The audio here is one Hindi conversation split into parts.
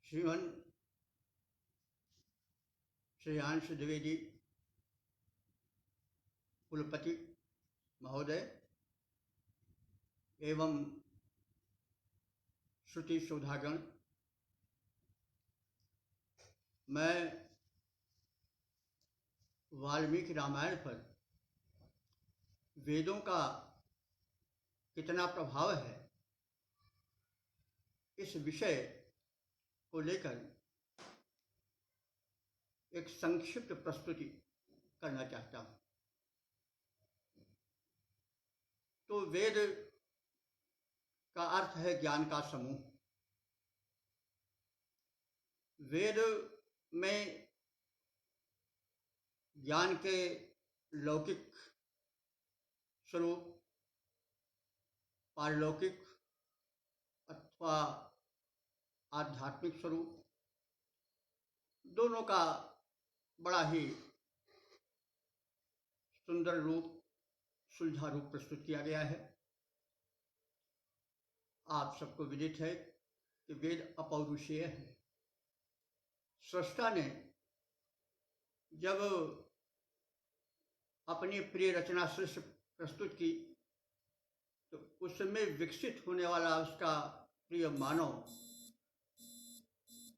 श्रीमान श्रेयांश द्विवेदी कुलपति महोदय एवं श्रुति शोधागण, मैं वाल्मीकि रामायण पर वेदों का कितना प्रभाव है इस विषय को लेकर एक संक्षिप्त प्रस्तुति करना चाहता हूँ। तो वेद का अर्थ है ज्ञान का समूह। वेद में ज्ञान के लौकिक स्वरूप, पारलौकिक अथवा आध्यात्मिक स्वरूप, दोनों का बड़ा ही सुंदर रूप, सुलझा रूप प्रस्तुत किया गया है। आप सबको विदित है कि वेद अपौरुषेय है। सृष्टा ने जब अपनी प्रिय रचना सृष्टि प्रस्तुत की तो उसमें विकसित होने वाला उसका प्रिय मानव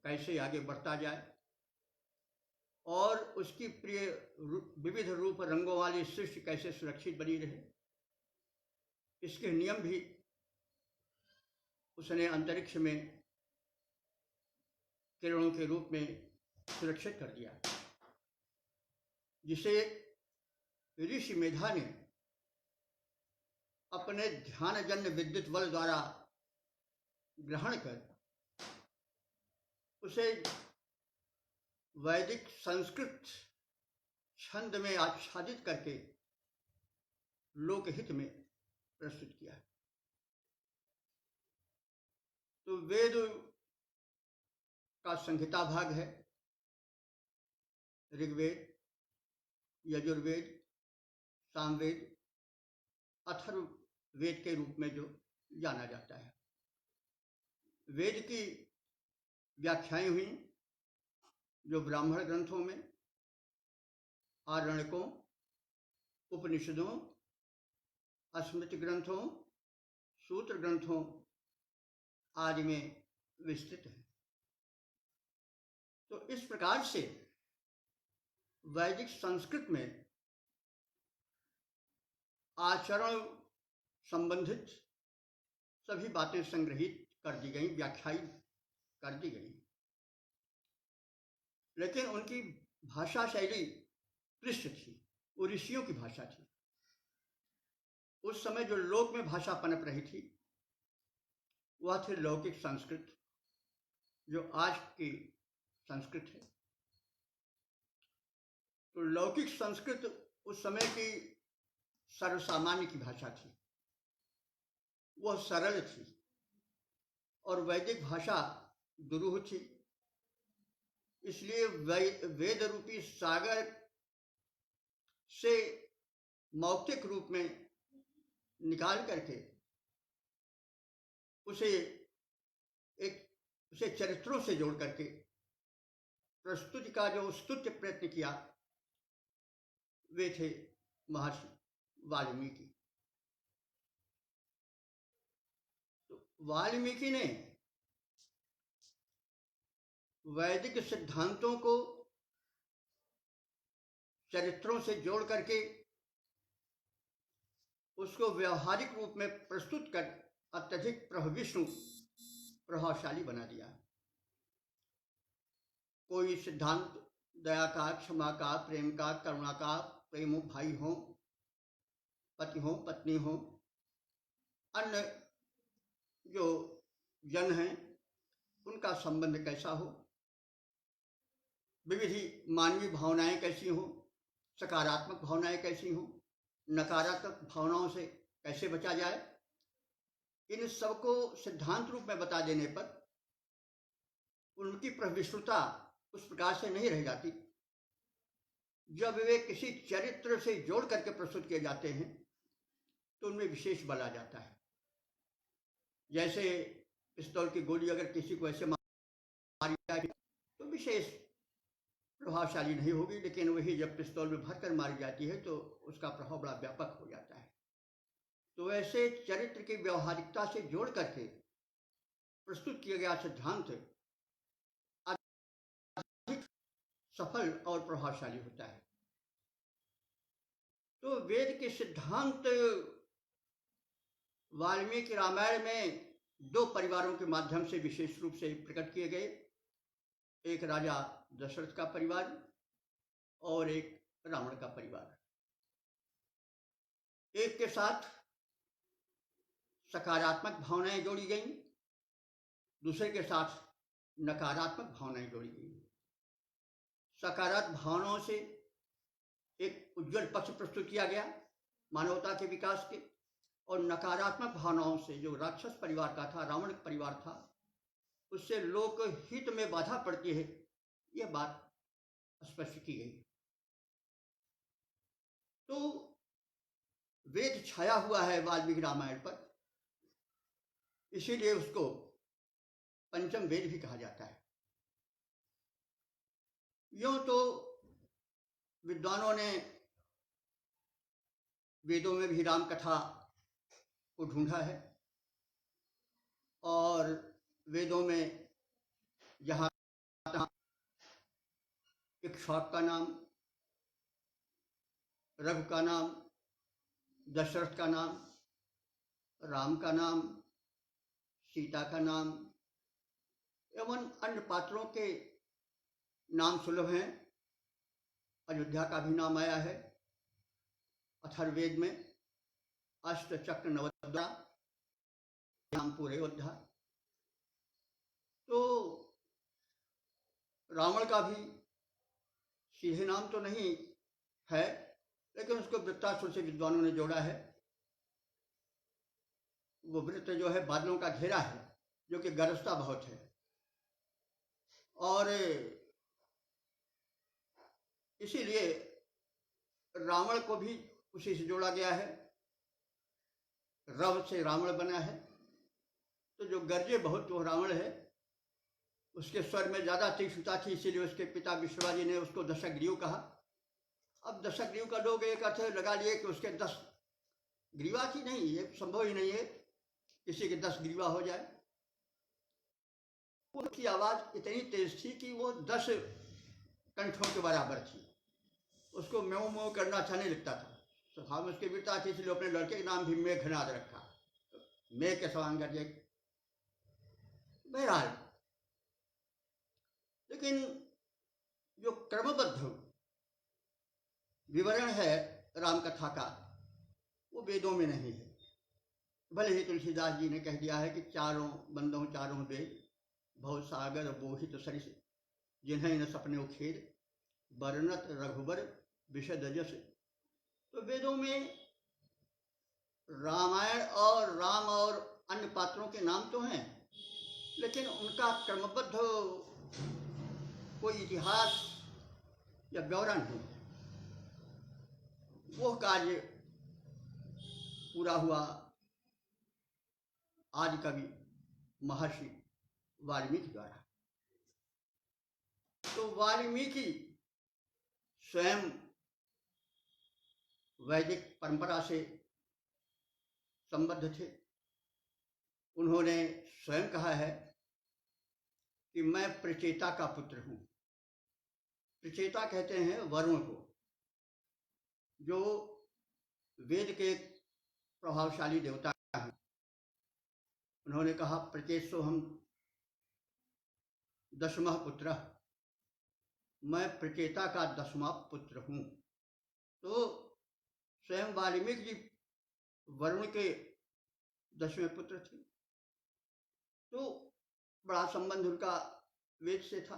कैसे आगे बढ़ता जाए और उसकी प्रिय विविध रूप रंगों वाली सृष्टि कैसे सुरक्षित बनी रहे, इसके नियम भी उसने अंतरिक्ष में किरणों के रूप में सुरक्षित कर दिया, जिसे ऋषि मेधा ने अपने ध्यानजन्य विद्युत बल द्वारा ग्रहण कर उसे वैदिक संस्कृत छंद में आच्छादित करके लोकहित में प्रस्तुत किया। तो वेद का संहिता भाग है ऋग्वेद, यजुर्वेद, सामवेद, अथर्ववेद के रूप में जो जाना जाता है। वेद की व्याख्याएं हुई जो ब्राह्मण ग्रंथों में, आरण्यकों, उपनिषदों, स्मृति ग्रंथों, सूत्र ग्रंथों आदि में विस्तृत है। तो इस प्रकार से वैदिक संस्कृत में आचरण संबंधित सभी बातें संग्रहित कर दी गई, व्याख्यायी कर दी गई, लेकिन उनकी भाषा शैली पृष्ठ थी, वो ऋषियों की भाषा थी। उस समय जो लोक में भाषा पनप रही थी वह थी लौकिक संस्कृत, जो आज की संस्कृत है। तो लौकिक संस्कृत उस समय की सर्वसामान्य की भाषा थी, वह सरल थी, और वैदिक भाषा दुरूह थी। इसलिए वेद रूपी सागर से मौखिक रूप में निकाल करके उसे चरित्रों से जोड़ करके प्रस्तुति का जो स्तुत्य प्रयत्न किया वे थे महर्षि वाल्मीकि। तो वाल्मीकि ने वैदिक सिद्धांतों को चरित्रों से जोड़ करके उसको व्यवहारिक रूप में प्रस्तुत कर अत्यधिक प्रभावशाली बना दिया। कोई सिद्धांत दया का, क्षमा का, प्रेम का, करुणा का, प्रेम हो भाई हो, पति हो, पत्नी हो, अन्य जो जन हैं उनका संबंध कैसा हो, विविध मानवीय भावनाएं कैसी हो, सकारात्मक भावनाएं कैसी हो, नकारात्मक भावनाओं से कैसे बचा जाए, इन सबको सिद्धांत रूप में बता देने पर उनकी प्रविष्टता उस प्रकार से नहीं रह जाती। जब वे किसी चरित्र से जोड़ करके प्रस्तुत किए जाते हैं तो उनमें विशेष बल आ जाता है। जैसे पिस्तौल की गोली अगर किसी को ऐसे मारी जाती तो विशेष प्रभावशाली नहीं होगी, लेकिन वही जब पिस्तौल में भरकर मारी जाती है तो उसका प्रभाव बड़ा व्यापक हो जाता है। तो ऐसे चरित्र की व्यवहारिकता से जोड़ करके प्रस्तुत किया गया सिद्धांत अधिक सफल और प्रभावशाली होता है। तो वेद के सिद्धांत वाल्मीकि रामायण में दो परिवारों के माध्यम से विशेष रूप से प्रकट किए गए, एक राजा दशरथ का परिवार और एक रावण का परिवार। एक के साथ सकारात्मक भावनाएं जोड़ी गई, दूसरे के साथ नकारात्मक भावनाएं जोड़ी गई। सकारात्मक भावनाओं से एक उज्जवल पक्ष प्रस्तुत किया गया मानवता के विकास के, और नकारात्मक भावनाओं से जो राक्षस परिवार का था, रावण परिवार था, उससे लोक हित में बाधा पड़ती है, यह बात स्पष्ट की गई। तो वेद छाया हुआ है वाल्मीकि रामायण पर, इसीलिए उसको पंचम वेद भी कहा जाता है। यूं तो विद्वानों ने वेदों में भी राम कथा को ढूंढा है, और वेदों में जहाँ इक्ष्वाक का नाम, रघु का नाम, दशरथ का नाम, राम का नाम, सीता का नाम एवं अन्य पात्रों के नाम सुलभ हैं। अयोध्या का भी नाम आया है अथर्ववेद में, अष्टचक्र नवद्वारा नाम पूरे अयोध्या। तो रावण का भी सीधे नाम तो नहीं है, लेकिन उसको वृत्तासुर से विद्वानों ने जोड़ा है। वो वृत्त जो है बादलों का घेरा है, जो कि गरजता बहुत है, और इसीलिए रावण को भी उसी से जोड़ा गया है। रव से रावण बना है, तो जो गरजे बहुत वो रावण है। उसके स्वर में ज्यादा तीक्ष्णता थी, इसीलिए उसके पिता विश्वाजी ने उसको दशग्रीव कहा। अब दशग्रीव का लोग एक अर्थ लगा लिए कि उसके 10 ग्रीवा थी, नहीं, ये संभव ही नहीं है किसी के 10 ग्रीवा हो जाए। उसकी आवाज इतनी तेज थी कि वो 10 कंठों के बराबर थी। उसको म्यों म्यों करना अच्छा नहीं लगता था, स्वभाव में उसकी वीरता थी, इसलिए अपने लड़के के नाम भी मेघनाद रखा, मेघ के समान कर। बहरहाल, लेकिन जो क्रमबद्ध विवरण है राम कथा का, वो वेदों में नहीं है। भले ही तुलसीदास जी ने कह दिया है कि चारों बंदों चारों वेद, भव सागर बोहित सरिस, जिन्हें न सपने खेद, वर्णत रघुबर विशद जस। तो वेदों में रामायण और राम और अन्य पात्रों के नाम तो हैं, लेकिन उनका क्रमबद्ध कोई इतिहास या ब्यौरा नहीं है। वो कार्य पूरा हुआ आदि कवि महर्षि वाल्मीकि द्वारा। तो वाल्मीकि स्वयं वैदिक परंपरा से संबद्ध थे। उन्होंने स्वयं कहा है कि मैं प्रचेता का पुत्र हूं। प्रचेता कहते हैं वरुण को, जो वेद के प्रभावशाली देवता हैं। उन्होंने कहा प्रचेतसो हम 10वां पुत्र, मैं प्रचेता का 10वां पुत्र हूं। तो स्वयं वाल्मीकि जी वरुण के 10वें पुत्र थे। तो बड़ा संबंध उनका वेद से था।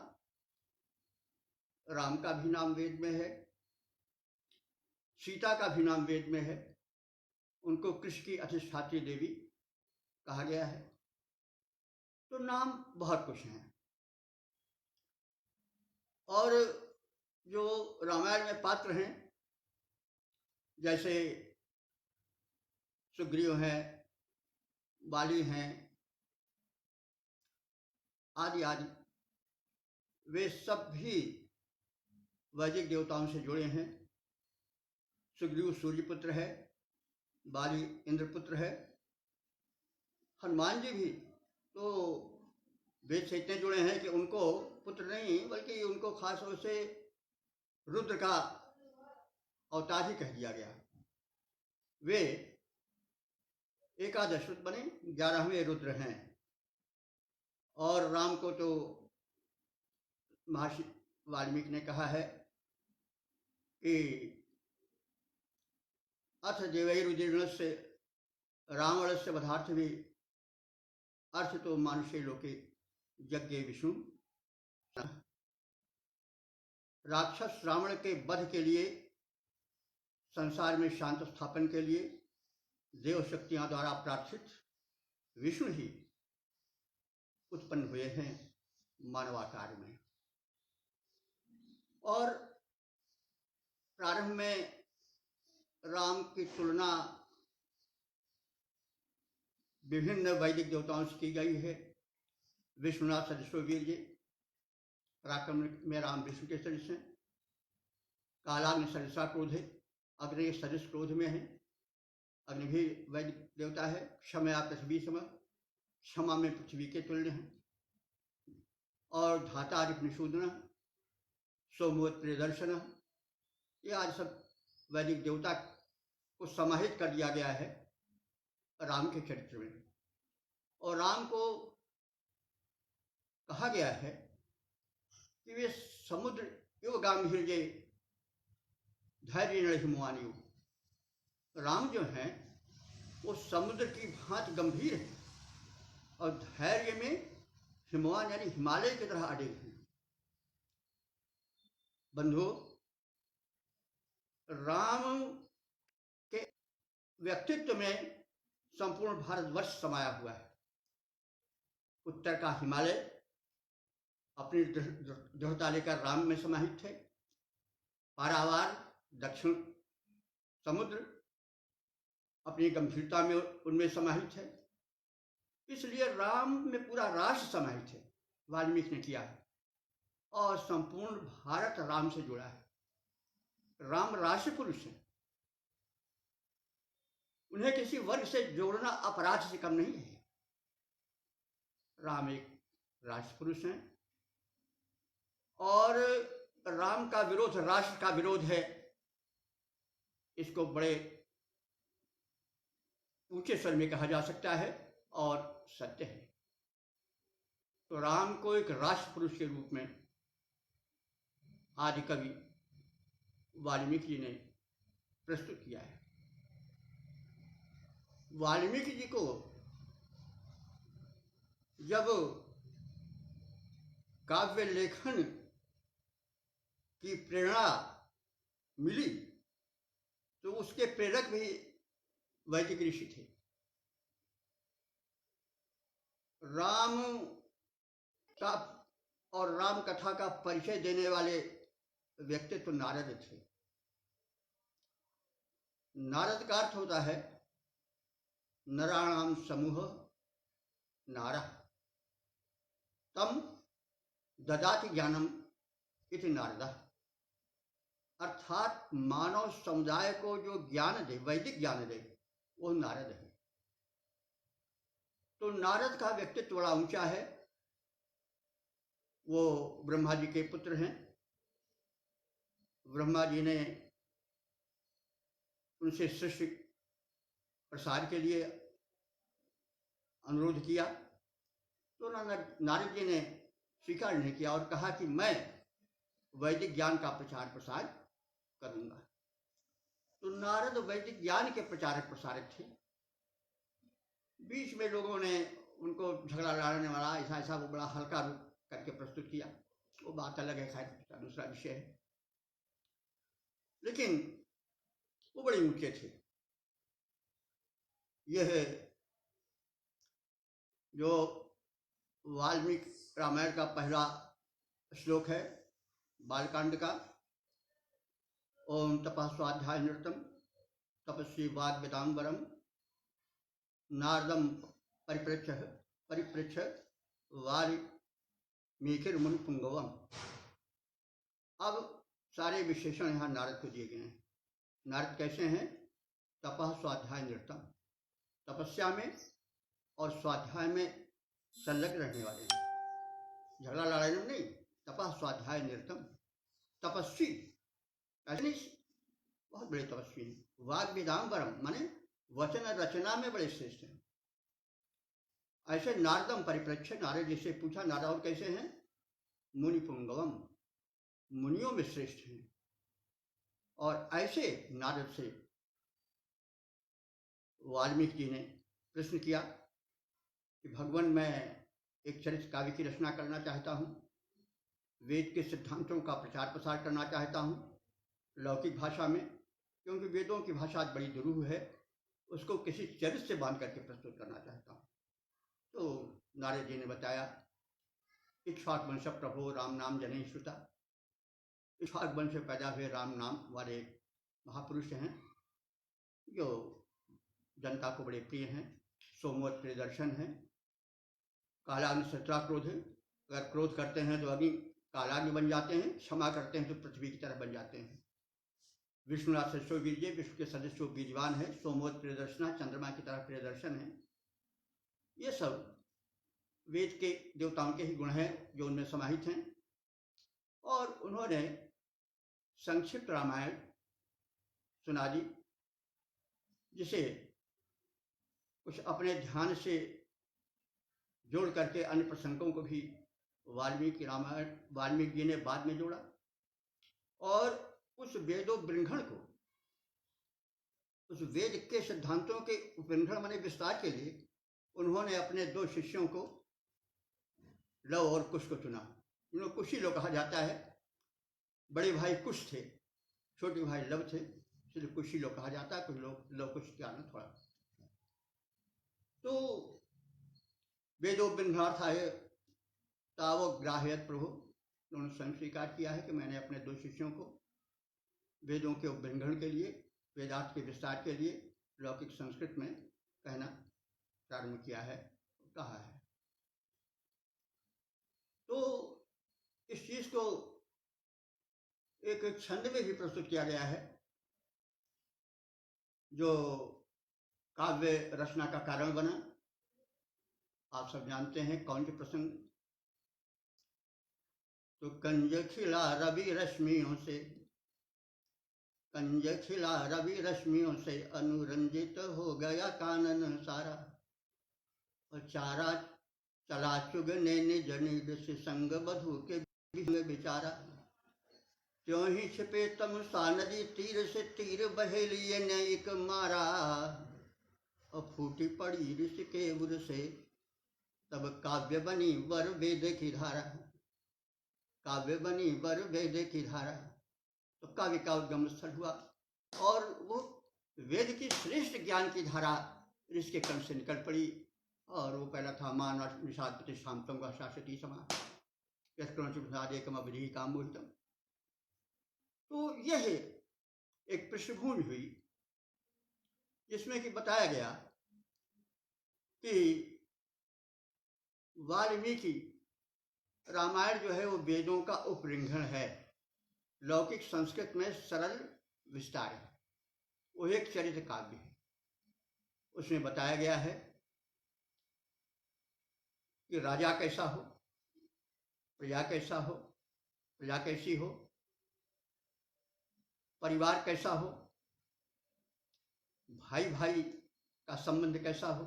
राम का भी नाम वेद में है, सीता का भी नाम वेद में है। उनको कृष्ण की अधिष्ठात्री देवी कहा गया है। तो नाम बहुत कुछ हैं। और जो रामायण में पात्र हैं, जैसे सुग्रीव हैं, बाली हैं, आदि आदि, वे सब भी वैदिक देवताओं से जुड़े हैं। सुग्रीव सूर्यपुत्र है, बाली इंद्रपुत्र है, हनुमान जी भी तो वेद से इतने जुड़े हैं कि उनको पुत्र नहीं बल्कि उनको खास तौर से रुद्र का अवतार ही कह दिया गया। वे एकादश रुद्र बने, 11वें रुद्र हैं। और राम को तो महर्षि वाल्मीकि ने कहा है कि अथ देवैरुदीर्णस्य रावणस्य वधार्थ भी अर्थ तो मानुषे लोके यज्ञ विष्णु। राक्षस रावण के वध के लिए, संसार में शांत स्थापन के लिए देव शक्तियां द्वारा प्रार्थित विष्णु ही उत्पन्न हुए हैं मानवाकार में। और प्रारंभ में राम की तुलना विभिन्न वैदिक देवताओं से की गई है। विष्णुनाथ सदृशो वीर्य, पराक्रम में राम विष्णु के सदृश हैं। कालाग्नि सदृशा क्रोधे, अग्नि सदृश क्रोध में है। अग्नि भी वैदिक देवता है। क्षमया पृथ्वी सम, क्षमा में पृथ्वी के तुल्य है। और धाता रिपुनिषूदन, सोमवत प्रियदर्शन, ये आज सब वैदिक देवता को समाहित कर दिया गया है राम के चरित्र में। और राम को कहा गया है कि वे समुद्र युव गांभीर्य धैर्य हिमवानी। राम जो हैं वो समुद्र की भांति गंभीर है और धैर्य में हिमवान यानी हिमालय की तरह अड़े हैं। बंधु, राम के व्यक्तित्व में संपूर्ण भारतवर्ष समाया हुआ है। उत्तर का हिमालय अपनी दृढ़ता लेकर राम में समाहित थे। पारावार दक्षिण समुद्र अपनी गंभीरता में उनमें समाहित है। इसलिए राम में पूरा राष्ट्र समाहित है, वाल्मीकि ने किया है। और संपूर्ण भारत राम से जुड़ा है। राम राष्ट्र पुरुष है। उन्हें किसी वर्ग से जोड़ना अपराध से कम नहीं है। राम एक राष्ट्र पुरुष हैं और राम का विरोध राष्ट्र का विरोध है। इसको बड़े ऊंचे स्वर में कहा जा सकता है और सत्य है। तो राम को एक राष्ट्र पुरुष के रूप में आदि कवि वाल्मीकि जी ने प्रस्तुत किया है। वाल्मीकि जी को जब काव्य लेखन की प्रेरणा मिली तो उसके प्रेरक भी वैदिक ऋषि थे। राम का और राम कथा का परिचय देने वाले व्यक्तित्व तो नारद थे। नारद का अर्थ होता है नराणाम समूह नारः तम ददाति ज्ञानम इति नारदः। अर्थात मानव समुदाय को जो ज्ञान दे, वैदिक ज्ञान दे, वो नारद है। तो नारद का व्यक्तित्व बड़ा ऊंचा है। वो ब्रह्मा जी के पुत्र हैं। ब्रह्मा जी ने उनसे सृष्टि प्रसार के लिए अनुरोध किया तो नारद जी ने स्वीकार नहीं किया और कहा कि मैं वैदिक ज्ञान का प्रचार प्रसार करूंगा। तो नारद वैदिक ज्ञान के प्रचारक प्रसारक थे। बीच में लोगों ने उनको झगड़ा लड़ाने वाला ऐसा वो बड़ा हल्का रूप करके प्रस्तुत किया। वो बात अलग है, खैर दूसरा विषय है। लेकिन वो बड़े ऊंचे थे। यह जो वाल्मीकि रामायण का पहला श्लोक है बालकांड का, ओम तपः स्वाध्याय नृतम तपस्वी वाग वेदांबरम नारदम परिप्रेक्ष्य मीखिर मुनि पुंगवम। अब सारे विशेषण यहाँ नारद को दिए गए हैं। नारद कैसे हैं? तपः स्वाध्याय निरतम, तपस्या में और स्वाध्याय में संलग्न रहने वाले हैं, झगड़ा लड़ाई में नहीं। तपः स्वाध्याय निरतम, तपस्वी ऐसे नहीं, बहुत बड़े तपस्वी हैं। वाग विदाम्बरम माने वचन रचना में बड़े श्रेष्ठ हैं। ऐसे नारदम परिप्रेक्ष्य, नारद जिसे पूछा नारद और कैसे हैं? मुनि पुंगवम, मुनियों में श्रेष्ठ हैं। और ऐसे नारद से वाल्मीकि जी ने प्रश्न किया कि भगवान, मैं एक चरित्र काव्य की रचना करना चाहता हूँ, वेद के सिद्धांतों का प्रचार प्रसार करना चाहता हूँ लौकिक भाषा में, क्योंकि वेदों की भाषा बड़ी दुरूह है, उसको किसी चरित्र से बांध करके प्रस्तुत करना चाहता हूँ। तो नारद जी ने बताया, इक्ष्वाक वंश प्रभो राम नाम जने श्रुता। इक्ष्वाक वंश से पैदा हुए राम नाम वाले महापुरुष हैं जो जनता को बड़े प्रिय हैं, सोमवत प्रियदर्शन हैं। कालाग्नि सत्रा क्रोध है, अगर क्रोध करते हैं तो अग्नि कालाग्नि बन जाते हैं, क्षमा करते हैं तो पृथ्वी की तरह बन जाते हैं। विष्णुनाथ सदस्यो वीर्य, विष्णु के सदस्यो बीजवान है। सोमवत प्रियदर्शना, चंद्रमा की तरह प्रियदर्शन है। ये सब वेद के देवताओं के ही गुण हैं जो उनमें समाहित हैं। और उन्होंने संक्षिप्त रामायण सुना दी, जिसे कुछ अपने ध्यान से जोड़ करके अन्य प्रसंगों को भी वाल्मीकि जी ने बाद में जोड़ा। और उस वेदो बृंघण को, उस वेद के सिद्धांतों के बृंघण माने विस्तार के लिए उन्होंने अपने दो शिष्यों को, लव और कुश को चुना। इन्होंने कुशी लोग कहा जाता है। बड़े भाई कुश थे, छोटे भाई लव थे, इसलिए कुशी लोग कहा जाता है। कुछ लोग लव कुश के आने थोड़ा। तो वेदो बृंघणार्थ है तावो ग्राह्यत प्रभु, उन्होंने स्वयं स्वीकार किया है कि मैंने अपने दो शिष्यों को वेदों के उपबृंघण के लिए, वेदार्थ के विस्तार के लिए लौकिक संस्कृत में कहना प्रारंभ किया है, कहा है। तो इस चीज को एक छंद में भी प्रस्तुत किया गया है, जो काव्य रचना का कारण बना। आप सब जानते हैं कौन से प्रसंग? तो कंज खिला रवि रश्मियों से, कंज खिला रवि रश्मियों से अनुरंजित हो गया कानन सारा। और चारा चला चुगने निज निज से संग बधु के विहंग बिचारा। त्यों ही छिपे तमसा नदी तीर से तीर बहे लिए ने एक मारा। और फूटी पड़ी ऋष के उर से तब काव्य बनी वर वेद की धारा। काव्य बनी वर वेद की धारा। तो काव्य का उद्गम स्थल हुआ और वो वेद की श्रेष्ठ ज्ञान की धारा ऋषि के कंठ से निकल पड़ी। और वो पहला था मान निषाद प्रतिष्ठान्तम व शाश्वती समा यस्कम अवधि काम मोहितम। तो यह एक पृष्ठभूमि हुई जिसमें कि बताया गया कि वाल्मीकि रामायण जो है वो वेदों का उपरिंघण है, लौकिक संस्कृत में सरल विस्तार है, वो एक चरित्र काव्य है। उसमें बताया गया है कि राजा कैसा हो, प्रजा कैसा हो, प्रजा कैसी हो, परिवार कैसा हो, भाई भाई का संबंध कैसा हो,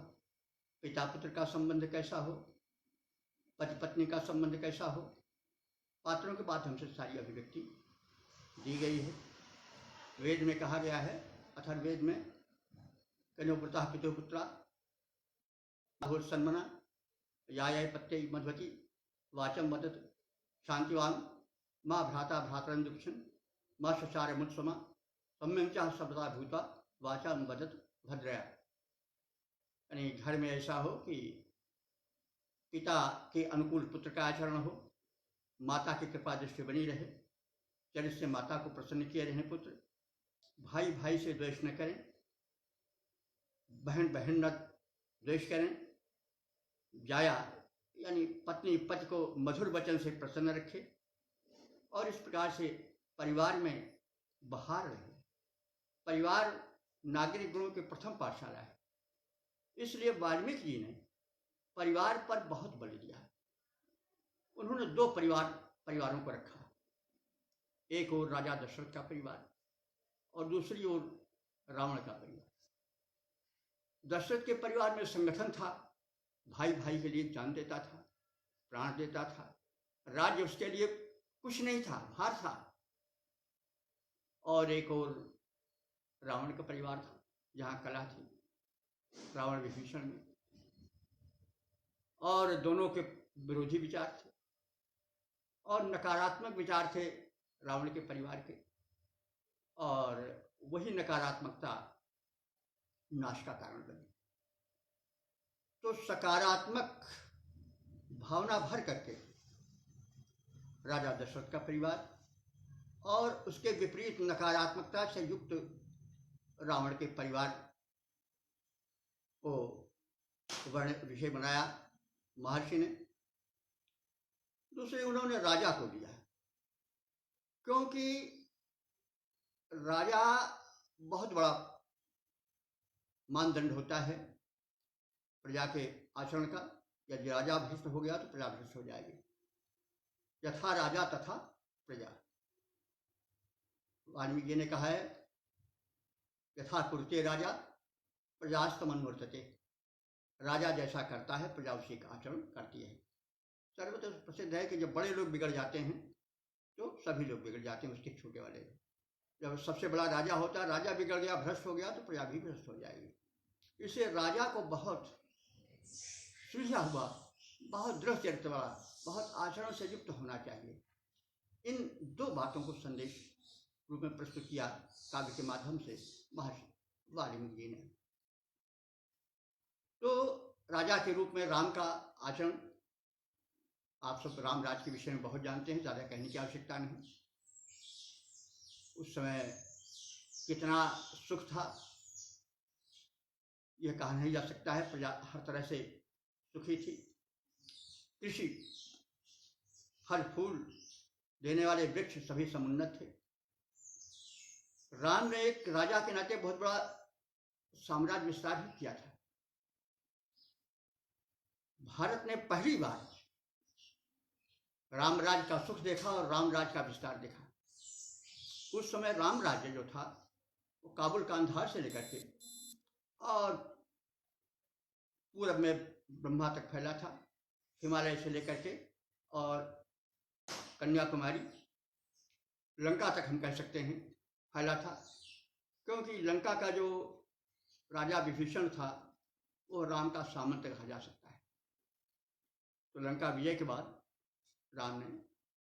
पिता पुत्र का संबंध कैसा हो, पति पत्नी का संबंध कैसा हो। पात्रों के बाद हमसे सारी अभिव्यक्ति दी गई है। वेद में कहा गया है, अथर्ववेद में, कन्योपुत्रः पितुपुत्रा सन्मना याय पत्ये मध्वती वाचम वदत शांतिवान माँ भ्राता भ्रातरं दुक्षण माँ शचार मुत्समा सम्यं च शब्दा भूता वाचा वदत भद्रया। यानी घर में ऐसा हो कि पिता के अनुकूल पुत्र का आचरण हो, माता की कृपा दृष्टि बनी रहे, चरित्र से माता को प्रसन्न किए रहें पुत्र, भाई भाई से द्वेष न करें, बहन बहन न द्वेष करें, जाया यानी पत्नी पति को मधुर वचन से प्रसन्न रखे और इस प्रकार से परिवार में बहार रहे। परिवार नागरिक गुणों की प्रथम पाठशाला है, इसलिए वाल्मीकि जी ने परिवार पर बहुत बल दिया। उन्होंने दो परिवारों को रखा, एक ओर राजा दशरथ का परिवार और दूसरी ओर रावण का परिवार। दशरथ के परिवार में संगठन था, भाई भाई के लिए जान देता था, प्राण देता था, राज्य उसके लिए कुछ नहीं था, भार था। और एक और रावण का परिवार था, जहाँ कला थी, रावण विभीषण में, और दोनों के विरोधी विचार थे और नकारात्मक विचार थे रावण के परिवार के, और वही नकारात्मकता नाश का कारण बनी। तो सकारात्मक भावना भर करके राजा दशरथ का परिवार और उसके विपरीत नकारात्मकता से युक्त रावण के परिवार को विषय बनाया महर्षि ने। दूसरे उन्होंने राजा को दिया, क्योंकि राजा बहुत बड़ा मानदंड होता है प्रजा के आचरण का। यदि राजा भ्रष्ट हो गया तो प्रजा भ्रष्ट हो जाएगी। यथा राजा तथा प्रजा, वाल्मीकि जी ने कहा है, यथा कुरुते राजा प्रजास्तमनुवर्तते। राजा जैसा करता है प्रजा उसी का आचरण करती है। सर्वत्र प्रसिद्ध है कि जब बड़े लोग बिगड़ जाते हैं तो सभी लोग बिगड़ जाते हैं, उसके छोटे वाले। जब सबसे बड़ा राजा होता है, राजा बिगड़ गया, भ्रष्ट हो गया, तो प्रजा भी भ्रष्ट हो जाएगी। इसलिए राजा को बहुत सुलझा हुआ, बहुत दृढ़ चरित्र वाला, बहुत आचरण से युक्त होना चाहिए। इन दो बातों को संदेश रूप में प्रस्तुत किया काव्य के माध्यम से महर्षि वाल्मीकि जी ने। तो राजा के रूप में राम का आचरण, आप सब राम राज के विषय में बहुत जानते हैं, ज़्यादा कहने की आवश्यकता नहीं। उस समय कितना सुख था यह कहा नहीं जा सकता है। प्रजा हर तरह से सुखी थी। कृषि, फल फूल देने वाले वृक्ष सभी समुन्नत थे। राम ने एक राजा के नाते बहुत बड़ा साम्राज्य विस्तार भी किया था। भारत ने पहली बार राम राज्य का सुख देखा और राम राज्य का विस्तार देखा। उस समय राम राज्य जो था वो काबुल कांधार से लेकर के और पूरब में ब्रह्मा तक फैला था, हिमालय से लेकर के और कन्याकुमारी, लंका तक हम कह सकते हैं फैला था। क्योंकि लंका का जो राजा विभीषण था वो राम का सामंत कहा जा सकता है। तो लंका विजय के बाद राम ने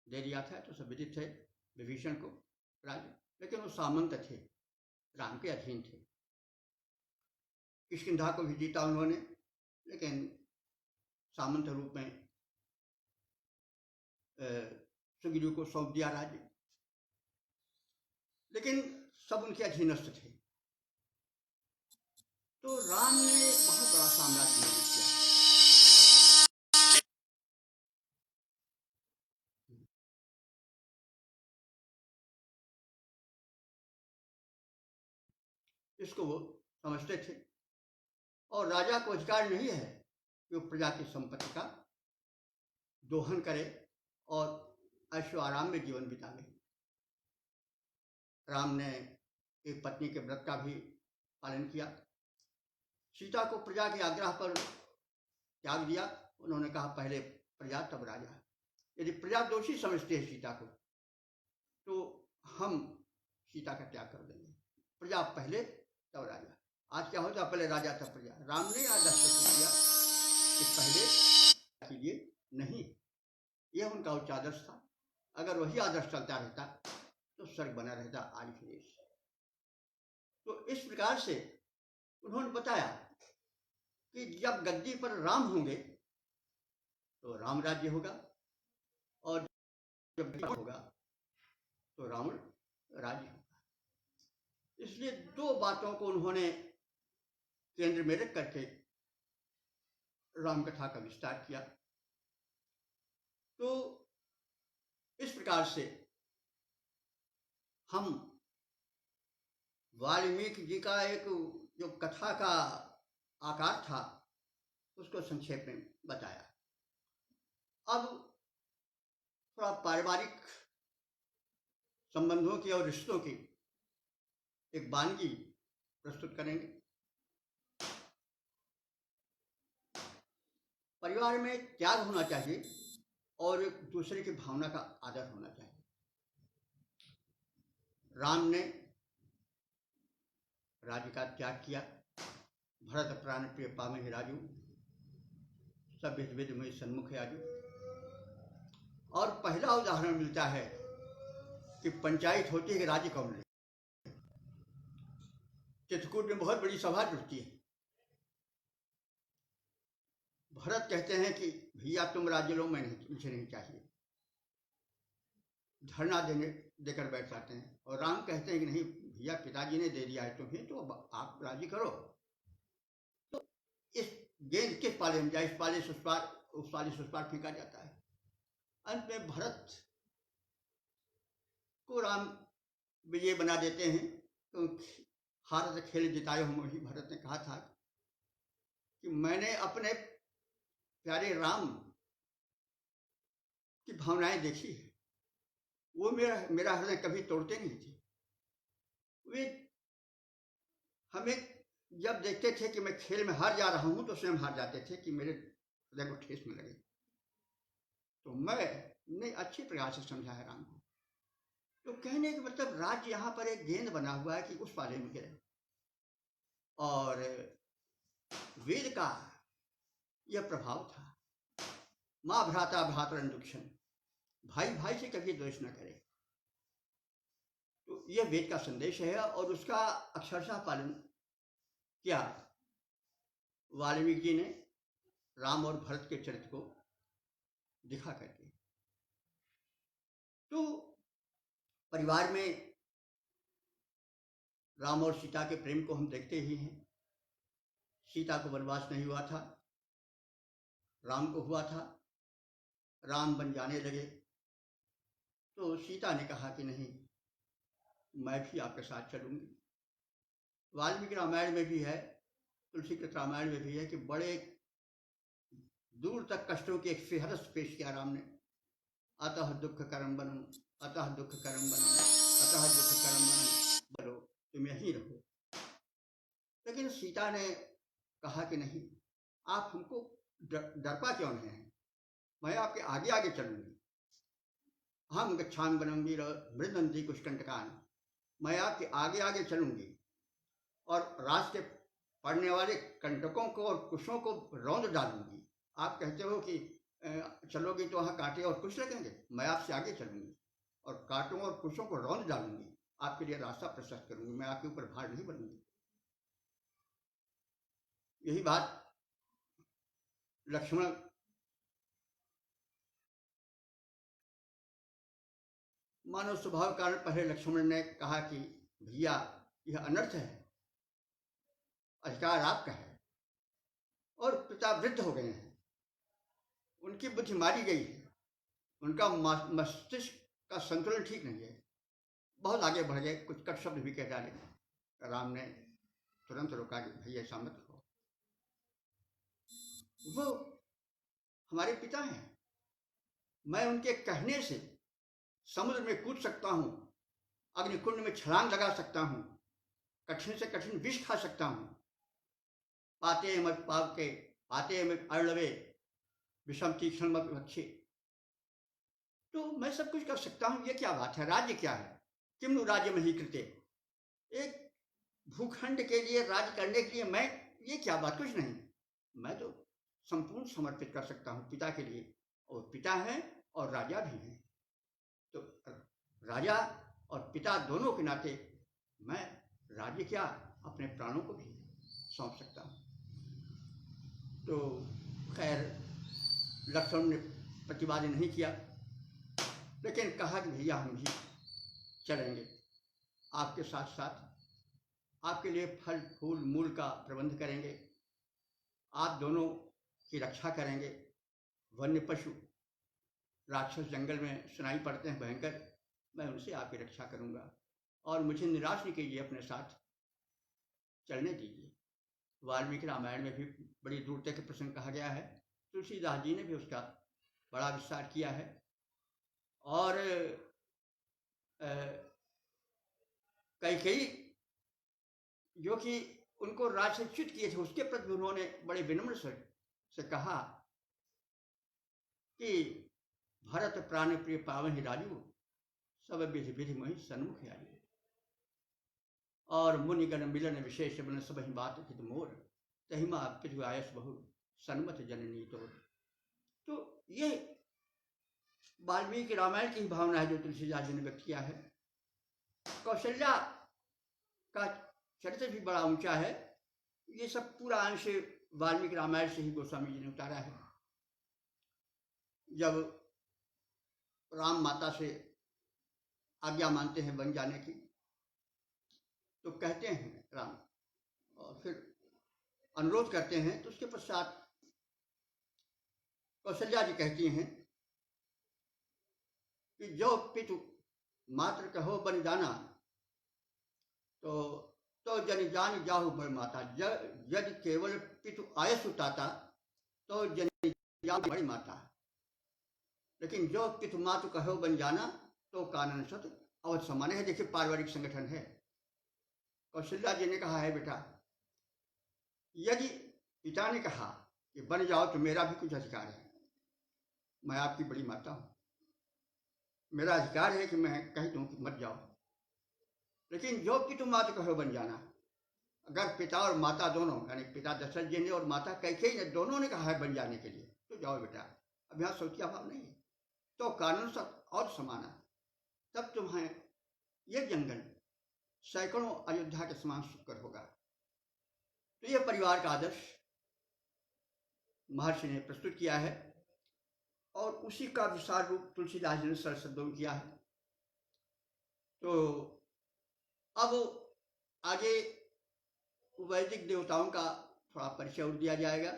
दे दिया था, तो सब विदित थे विभीषण को राज्य, लेकिन वो सामंत थे, राम के अधीन थे। किष्किंधा को भी जीता उन्होंने, लेकिन सामंत रूप में सुग्रीव को सौंप दिया राज्य, लेकिन सब उनके अधीनस्थ थे। तो राम ने बहुत बड़ा साम्राज्य निर्मित किया। इसको वो समझते थे और राजा को अधिकार नहीं है कि वो प्रजा की संपत्ति का दोहन करे और ऐशो आराम में जीवन बितावे। राम ने एक पत्नी के व्रत का भी पालन किया। सीता को प्रजा के आग्रह पर त्याग दिया। उन्होंने कहा पहले प्रजा तब राजा। यदि प्रजा दोषी समझती है सीता को तो हम सीता का त्याग कर देंगे। प्रजा पहले तब राजा। आज क्या होता है, पहले राजा तब प्रजा। राम ने आदर्श प्रस्तुत किया कि पहले के लिए नहीं, यह उनका उच्च आदर्श था। अगर वही आदर्श चलता रहता तो स्वर्ग बना रहता आज के देश। तो इस प्रकार से उन्होंने बताया कि जब गद्दी पर राम होंगे तो राम राज्य होगा और जब होगा तो रावण राज्य होगा। इसलिए दो बातों को उन्होंने केंद्र में रख करके राम कथा का विस्तार किया। तो इस प्रकार से हम वाल्मीकि जी का एक जो कथा का आकार था उसको संक्षेप में बताया। अब थोड़ा पारिवारिक संबंधों की और रिश्तों की एक वानगी प्रस्तुत करेंगे। परिवार में त्याग होना चाहिए और एक दूसरे की भावना का आदर होना चाहिए। राम ने राज्य का त्याग किया। भरत प्राण प्रिय पावहि राजू, सब विध में सन्मुख आजू। और पहला उदाहरण मिलता है कि पंचायत होती है कि राज्य कौन ले। चित्रकूट में बहुत बड़ी सभा जुटती है। भरत कहते हैं कि भैया तुम राज्य लो, मुझे नहीं चाहिए, धरना देकर बैठ जाते हैं। और राम कहते हैं कि नहीं भैया, पिताजी ने दे दिया है तुम्हें, तो आप राजी करो। तो इस गेंद किस पाले में जाए, इस पाले से उस पार फेंका जाता है। अंत में भरत को राम विजय बना देते हैं। तो हार से खेल जिताए हो मोहि, भरत ने कहा था कि मैंने अपने प्यारे राम की भावनाएं देखी है। वो मेरा हृदय कभी तोड़ते नहीं थे। वे हमें जब देखते थे कि मैं खेल में हार जा रहा हूं तो स्वयं हार जाते थे कि मेरे हृदय को ठेस में लगे। तो मैंने अच्छे प्रकार से समझा है राम को। तो कहने का मतलब राज्य यहाँ पर एक गेंद बना हुआ है कि उस पाले में गिरे। और वेद का यह प्रभाव था, माँ भ्राता भ्रातरन दुक्षण, भाई भाई से कभी द्वेष न करे। तो यह वेद का संदेश है और उसका अक्षरशः पालन किया वाल्मीकि जी ने राम और भरत के चरित्र को दिखा करके। तो परिवार में राम और सीता के प्रेम को हम देखते ही हैं। सीता को वनवास नहीं हुआ था, राम को हुआ था। राम बन जाने लगे तो सीता ने कहा कि नहीं, मैं भी आपके साथ चलूंगी। वाल्मीकि रामायण में भी है, तुलसी के रामायण में भी है कि बड़े दूर तक कष्टों की एक फेहरिस्त पेश किया राम ने। अतः दुख कर्म बनूं, अतः दुख कर्म बनूं, अतः दुख कर्म बनूं, बोलो तुम यहीं रहो। लेकिन सीता ने कहा कि नहीं, आप हमको डरपा क्यों नहीं है, मैं आपके आगे आगे चलूंगी। हम गच्छामि वनं वीर मृदन्ति कुशकंटकान, मैं आपके आगे आगे चलूंगी और रास्ते पड़ने वाले कंटकों को और कुशों को रौंद डालूंगी। आप कहते हो कि चलोगी तो वहाँ कांटे और कुश लगेंगे, मैं आपसे आगे चलूंगी और कांटों और कुशों को रौंद डालूंगी, आपके लिए रास्ता प्रशस्त करूंगी, मैं आपके ऊपर भार नहीं बनूंगी। यही बात लक्ष्मण मानव स्वभाव के कारण पहले लक्ष्मण ने कहा कि भैया यह अनर्थ है, अधिकार आपका है। और पिता वृद्ध हो गए हैं, उनकी बुद्धि मारी गई है, उनका मस्तिष्क का संतुलन ठीक नहीं है, बहुत आगे बढ़ गए, कुछ कट शब्द भी कह डाले। राम ने तुरंत रोका कि भैया ऐसा मत कहो, वो हमारे पिता हैं, मैं उनके कहने से समुद्र में कूद सकता हूं, अग्निकुंड में छलांग लगा सकता हूं, कठिन से कठिन विष खा सकता हूं, पाते मत पाव के पाते में अर्णवे विषम तीक्ष्ण विवक्षे। तो मैं सब कुछ कर सकता हूं, ये क्या बात है, राज्य क्या है, किम नु राज्य में ही कृते, एक भूखंड के लिए राज्य करने के लिए मैं, ये क्या बात, कुछ नहीं, मैं तो संपूर्ण समर्पित कर सकता हूं पिता के लिए, और पिता है और राजा भी है। तो राजा और पिता दोनों के नाते मैं राज्य क्या, अपने प्राणों को भी सौंप सकता हूं। तो खैर लक्ष्मण ने प्रतिवाद नहीं किया, लेकिन कहा कि भैया हम भी चलेंगे आपके साथ साथ, आपके लिए फल फूल मूल का प्रबंध करेंगे, आप दोनों की रक्षा करेंगे। वन्य पशु राक्षस जंगल में सुनाई पड़ते हैं भयंकर, मैं उनसे आपकी रक्षा करूंगा और मुझे निराश नहीं कीजिए, अपने साथ चलने दीजिए। वाल्मीकि रामायण में भी बड़ी दूर तक प्रसंग कहा गया है, तुलसीदास जी ने भी उसका बड़ा विस्तार किया है। और कई जो कि उनको राज से च्युत किए थे, उसके प्रति उन्होंने बड़े विनम्र से कहा कि भरत प्राण प्रिय पावन ही राजू, सब विधि विधि मोहि सन्मुख आयु, और मुनिगण मिलन विशेष बन सब ही बात हित मोर, तहिमा पितु आयस बहु सन्मत जननी तोर। तो ये वाल्मीकि रामायण की भावना है जो तुलसीदास जी ने व्यक्त किया है। कौशल्या का चरित्र भी बड़ा ऊंचा है। ये सब पूरा अंश वाल्मीकि रामायण से ही गोस्वामी जी ने उतारा है। जब राम माता से आज्ञा मानते हैं बन जाने की, तो कहते हैं राम, और फिर अनुरोध करते हैं, तो उसके पश्चात कौशल्या जी कहती हैं कि जो पितु मात्र कहो बन जाना, तो जन जान जाहु बर माता, यदि केवल पितु आयस उताता तो जन जान बड़ी माता, लेकिन जो पितु मातु कहो बन जाना तो कानन सत अवध समान है। देखिए पारिवारिक संगठन है। कौशल्या जी ने कहा है, बेटा यदि पिता ने कहा कि बन जाओ तो मेरा भी कुछ अधिकार है, मैं आपकी बड़ी माता हूं, मेरा अधिकार है कि मैं कह दूं कि मत जाओ, लेकिन जो पितु मातु कहो बन जाना, अगर पिता और माता दोनों, यानी पिता दशरथ जी ने और माता कैकेयी ने, दोनों ने कहा है बन जाने के लिए, तो जाओ बेटा, अब यहाँ शौच का अभाव नहीं है, तो कानून सब और समाना, तब तुम्हें यह जंगल सैकड़ों अयोध्या के समान सुकर होगा। तो यह परिवार का आदर्श महर्षि ने प्रस्तुत किया है और उसी का विशाल रूप तुलसीदास जी ने सरल शब्दों में किया है। तो अब आगे वैदिक देवताओं का थोड़ा परिचय और दिया जाएगा।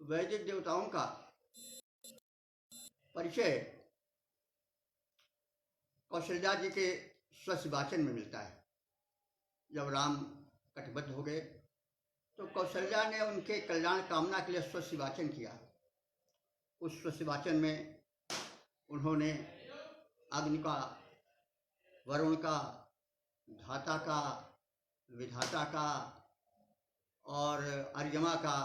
वैदिक देवताओं का परिचय कौशल्या जी के स्वशिवाचन में मिलता है। जब राम कटिबद्ध हो गए तो कौशल्या ने उनके कल्याण कामना के लिए स्वशिवाचन किया। उस स्वशिवाचन में उन्होंने अग्नि का, वरुण का, धाता का, विधाता का और अर्यमा का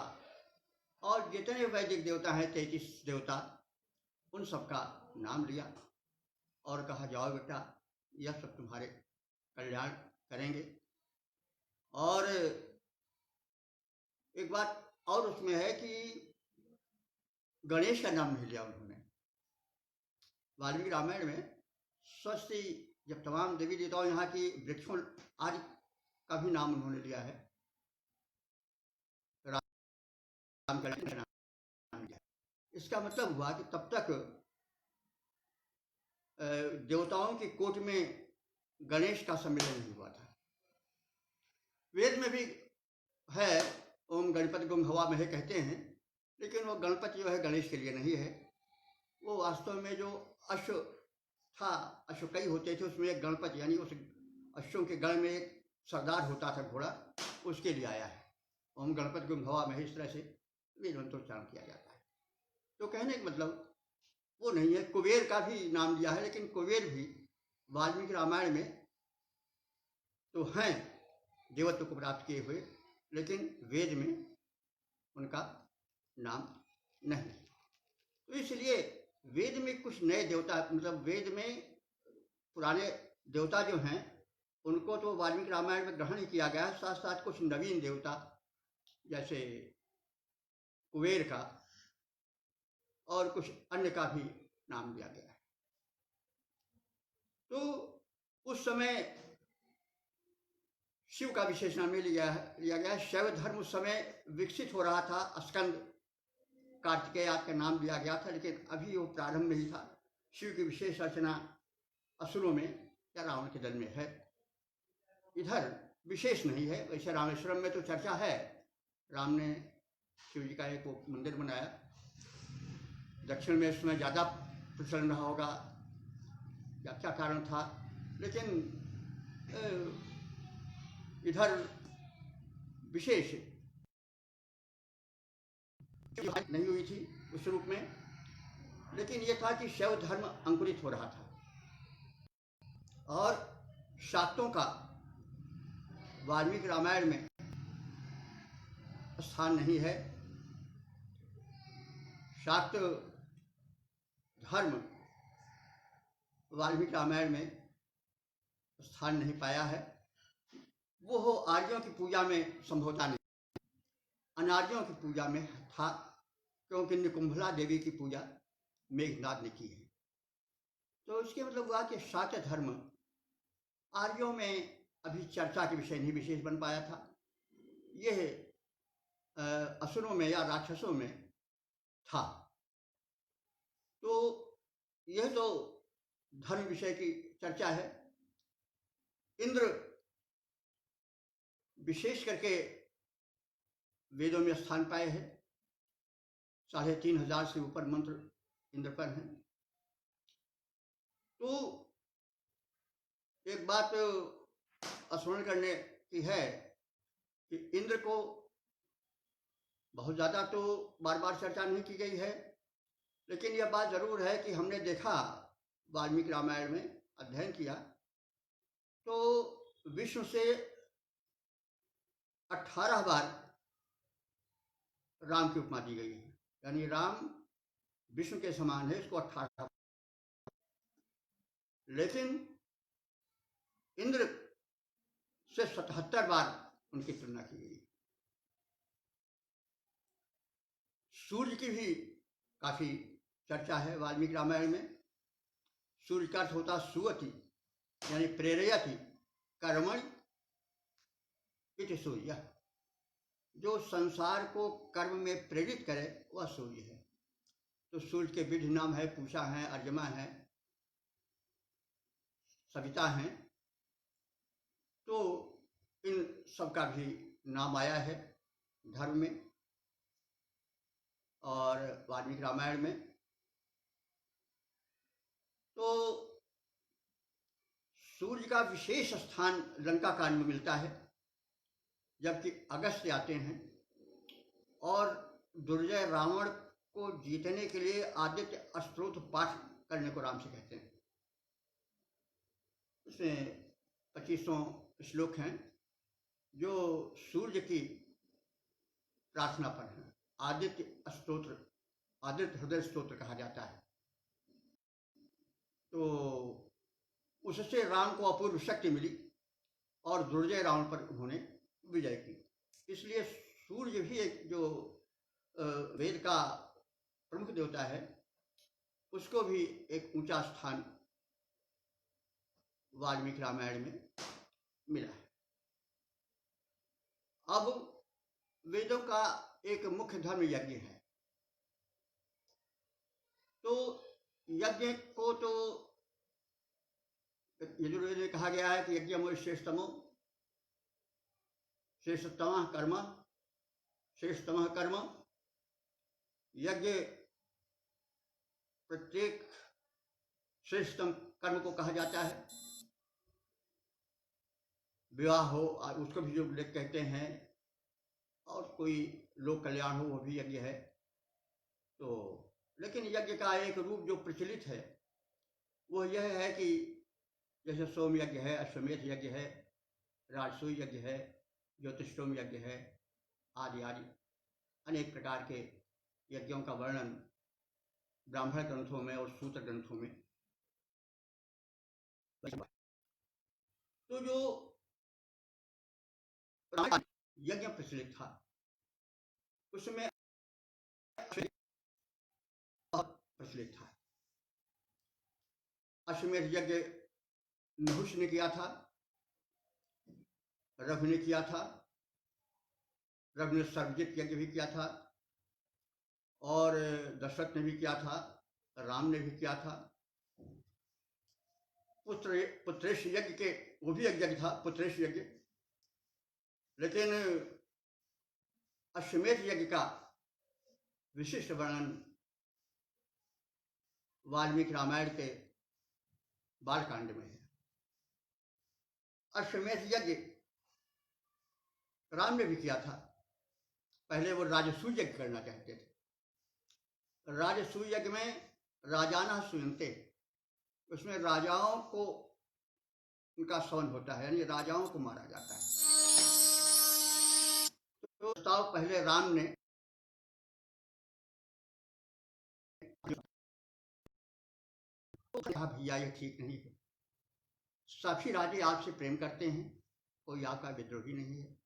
और जितने वैदिक देवता हैं 33 देवता, उन सबका नाम लिया और कहा जाओ बेटा, यह सब तुम्हारे कल्याण करेंगे। और एक बात और उसमें है कि गणेश का नाम नहीं लिया उन्होंने। वाल्मीकि रामायण में स्वस्ति जब तमाम देवी देवताओं यहाँ की वृक्षों आदि का भी नाम उन्होंने लिया है, राम का नाम लिया। इसका मतलब हुआ कि तब तक देवताओं की कोट में गणेश का सम्मिलन नहीं हुआ था। वेद में भी है, ओम गणपति गुम हवा में है कहते हैं, लेकिन वो गणपति जो है गणेश के लिए नहीं है। वो वास्तव में जो अश्व था, अश्वकई होते थे, उसमें एक गणपति यानी उस अश्वों के गण में एक सरदार होता था घोड़ा, उसके लिए आया है। ओम गणपति गुम हवा में इस तरह से वेद मंत्रोच्चारण किया जाता है। तो कहने का मतलब वो नहीं है। कुबेर का भी नाम लिया है, लेकिन कुबेर भी वाल्मीकि रामायण में तो हैं देवत्व को प्राप्त किए हुए, लेकिन वेद में उनका नाम नहीं। तो इसलिए वेद में कुछ नए देवता, मतलब वेद में पुराने देवता जो हैं उनको तो वाल्मीकि रामायण में ग्रहण ही किया गया है, साथ साथ कुछ नवीन देवता जैसे कुबेर का और कुछ अन्य का भी नाम दिया गया है। तो उस समय शिव का विशेष नाम लिया गया। शैव धर्म उस समय विकसित हो रहा था, स्कंद कार्तिकेय का नाम दिया गया था, लेकिन अभी वो प्रारंभ में ही था। शिव की विशेष अर्चना असुरों में या रावण के दल में है, इधर विशेष नहीं है। वैसे रामेश्वरम में तो चर्चा है, राम ने शिव जी का एक मंदिर बनाया, दक्षिण में इस समय ज़्यादा प्रचलन रहा होगा या क्या कारण था, लेकिन इधर विशेष नहीं हुई थी उस रूप में, लेकिन यह था कि शैव धर्म अंकुरित हो रहा था और शाक्तों का वाल्मीकि रामायण में स्थान नहीं है। शाक्त धर्म वाल्मीकि रामायण में स्थान नहीं पाया है। वो हो आर्यों की पूजा में संभवता नहीं, अनार्यों की पूजा में था, क्योंकि निकुंभला देवी की पूजा मेघनाद ने की है। तो इसके मतलब हुआ कि शाक्त धर्म आर्यों में अभी चर्चा के विषय नहीं विशेष बन पाया था। यह असुरों में या राक्षसों में था। तो यह तो धर्म विषय की चर्चा है। इंद्र विशेष करके वेदों में स्थान पाए हैं। 3500 से ऊपर मंत्र इंद्र पर हैं। तो एक बात स्मरण करने की है कि इंद्र को बहुत ज़्यादा तो बार बार चर्चा नहीं की गई है, लेकिन यह बात जरूर है कि हमने देखा वाल्मीकि रामायण में अध्ययन किया तो विष्णु से 18 बार राम की उपमा दी गई है, यानी राम विष्णु के समान है, इसको 18। लेकिन इंद्र से 77 बार उनकी तुलना की गई। सूर्य की भी काफी चर्चा है वाल्मीकि रामायण में। सूर्य का अर्थ होता सुअति, यानी प्रेरयति कर्मणि इति सूर्य, जो संसार को कर्म में प्रेरित करे वह सूर्य है। तो सूर्य के विविध नाम है, पूषा है, अर्यमा है, सविता हैं। तो इन सबका भी नाम आया है धर्म में और वाल्मीकि रामायण में। तो सूर्य का विशेष स्थान लंका कांड में मिलता है, जबकि अगस्त्य आते हैं और दुर्जय रावण को जीतने के लिए आदित्य स्तोत्र पाठ करने को राम से कहते हैं। उसमें 2500 श्लोक हैं जो सूर्य की प्रार्थना पर हैं। आदित्य स्तोत्र, आदित्य हृदय स्तोत्र कहा जाता है। तो उससे राम को अपूर्व शक्ति मिली और दुर्जय रावण पर उन्होंने विजय की। इसलिए सूर्य भी एक जो वेद का प्रमुख देवता है, उसको भी एक ऊंचा स्थान वाल्मीकि रामायण में मिला है। अब वेदों का एक मुख्य धर्म यज्ञ है। तो यज्ञ को तो यजुर्वेद में कहा गया है कि यज्ञ श्रेष्ठतमो, श्रेष्ठतमः कर्म, श्रेष्ठतमः कर्म। यज्ञ प्रत्येक श्रेष्ठतम कर्म को कहा जाता है। विवाह हो उसको भी जो कहते हैं, और कोई लोक कल्याण हो वो भी यज्ञ है। तो लेकिन यज्ञ का एक रूप जो प्रचलित है वो यह है कि जैसे सोम यज्ञ है, अश्वमेध यज्ञ है, राजसूय यज्ञ है, ज्योतिषोम यज्ञ है, आदि आदि अनेक प्रकार के यज्ञों का वर्णन ब्राह्मण ग्रंथों में और सूत्र ग्रंथों में। तो जो यज्ञ प्रचलित था उसमें बहुत प्रचलित था। अश्वमेध यज्ञ नहुष ने किया था, रघु ने किया था। रघु ने सर्वजित यज्ञ भी किया था और दशरथ ने भी किया था, राम ने भी किया था। पुत्रेश यज्ञ के वो भी एक यज्ञ था, पुत्रेश यज्ञ। लेकिन अश्वमेध यज्ञ का विशिष्ट वर्णन वाल्मीकि रामायण के बालकांड में है। अश्वमेध यज्ञ राम ने भी किया था। पहले वो राजसूय यज्ञ करना चाहते थे। राजसूय यज्ञ में राजाना सूयन्ते, उसमें राजाओं को उनका सवन होता है, यानी राजाओं को मारा जाता है। तो प्रस्ताव पहले राम ने कहा, भैया ये ठीक नहीं है, सभी राजे आपसे प्रेम करते हैं, कोई आपका विद्रोही नहीं है,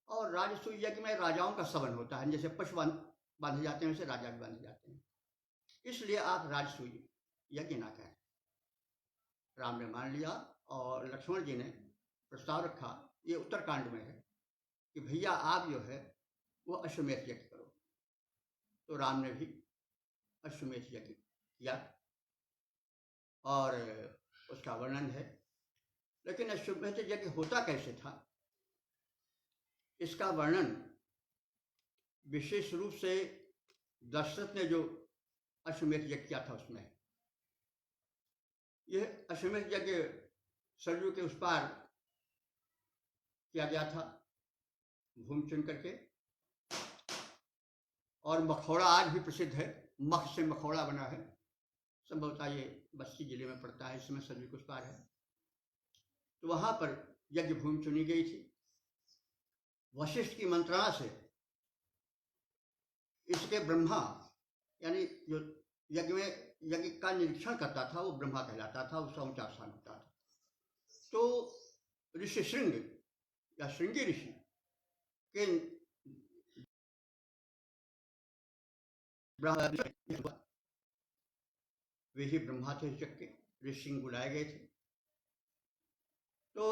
और राजसूय यज्ञ में राजाओं का सवन होता है, जैसे पशु बांधे जाते हैं वैसे राजा भी बांधे जाते हैं, इसलिए आप राजसूय यज्ञ ना करें। राम ने मान लिया और लक्ष्मण जी ने प्रस्ताव रखा, ये उत्तरकांड में है, कि भैया आप जो है वो अश्वमेध यज्ञ करो। तो राम ने भी अश्वमेध यज्ञ किया और उसका वर्णन है। लेकिन अश्वमेध यज्ञ होता कैसे था, इसका वर्णन विशेष रूप से दशरथ ने जो अश्वमेध यज्ञ किया था उसमें। यह अश्वमेध यज्ञ सरयू के उस पार किया गया था, भूमि चुन करके, और मखौड़ा आज भी प्रसिद्ध है, मख से मखौड़ा बना है, संभवतः ये बस्ती जिले में पड़ता है, इस समय सरयू के उस पार है। तो वहां पर यज्ञ भूमि चुनी गई थी। वशिष्ठ की मंत्रणा से इसके ब्रह्मा, यानी जो यज्ञ में यज्ञ का निरीक्षण करता था वो ब्रह्मा कहलाता था, उसका ऊंचा स्थान होता था। तो ऋषि श्रृंग या श्रृंगी ऋषि के वे ही ब्रह्मा थे यज्ञ के, ऋषि बुलाए गए थे। तो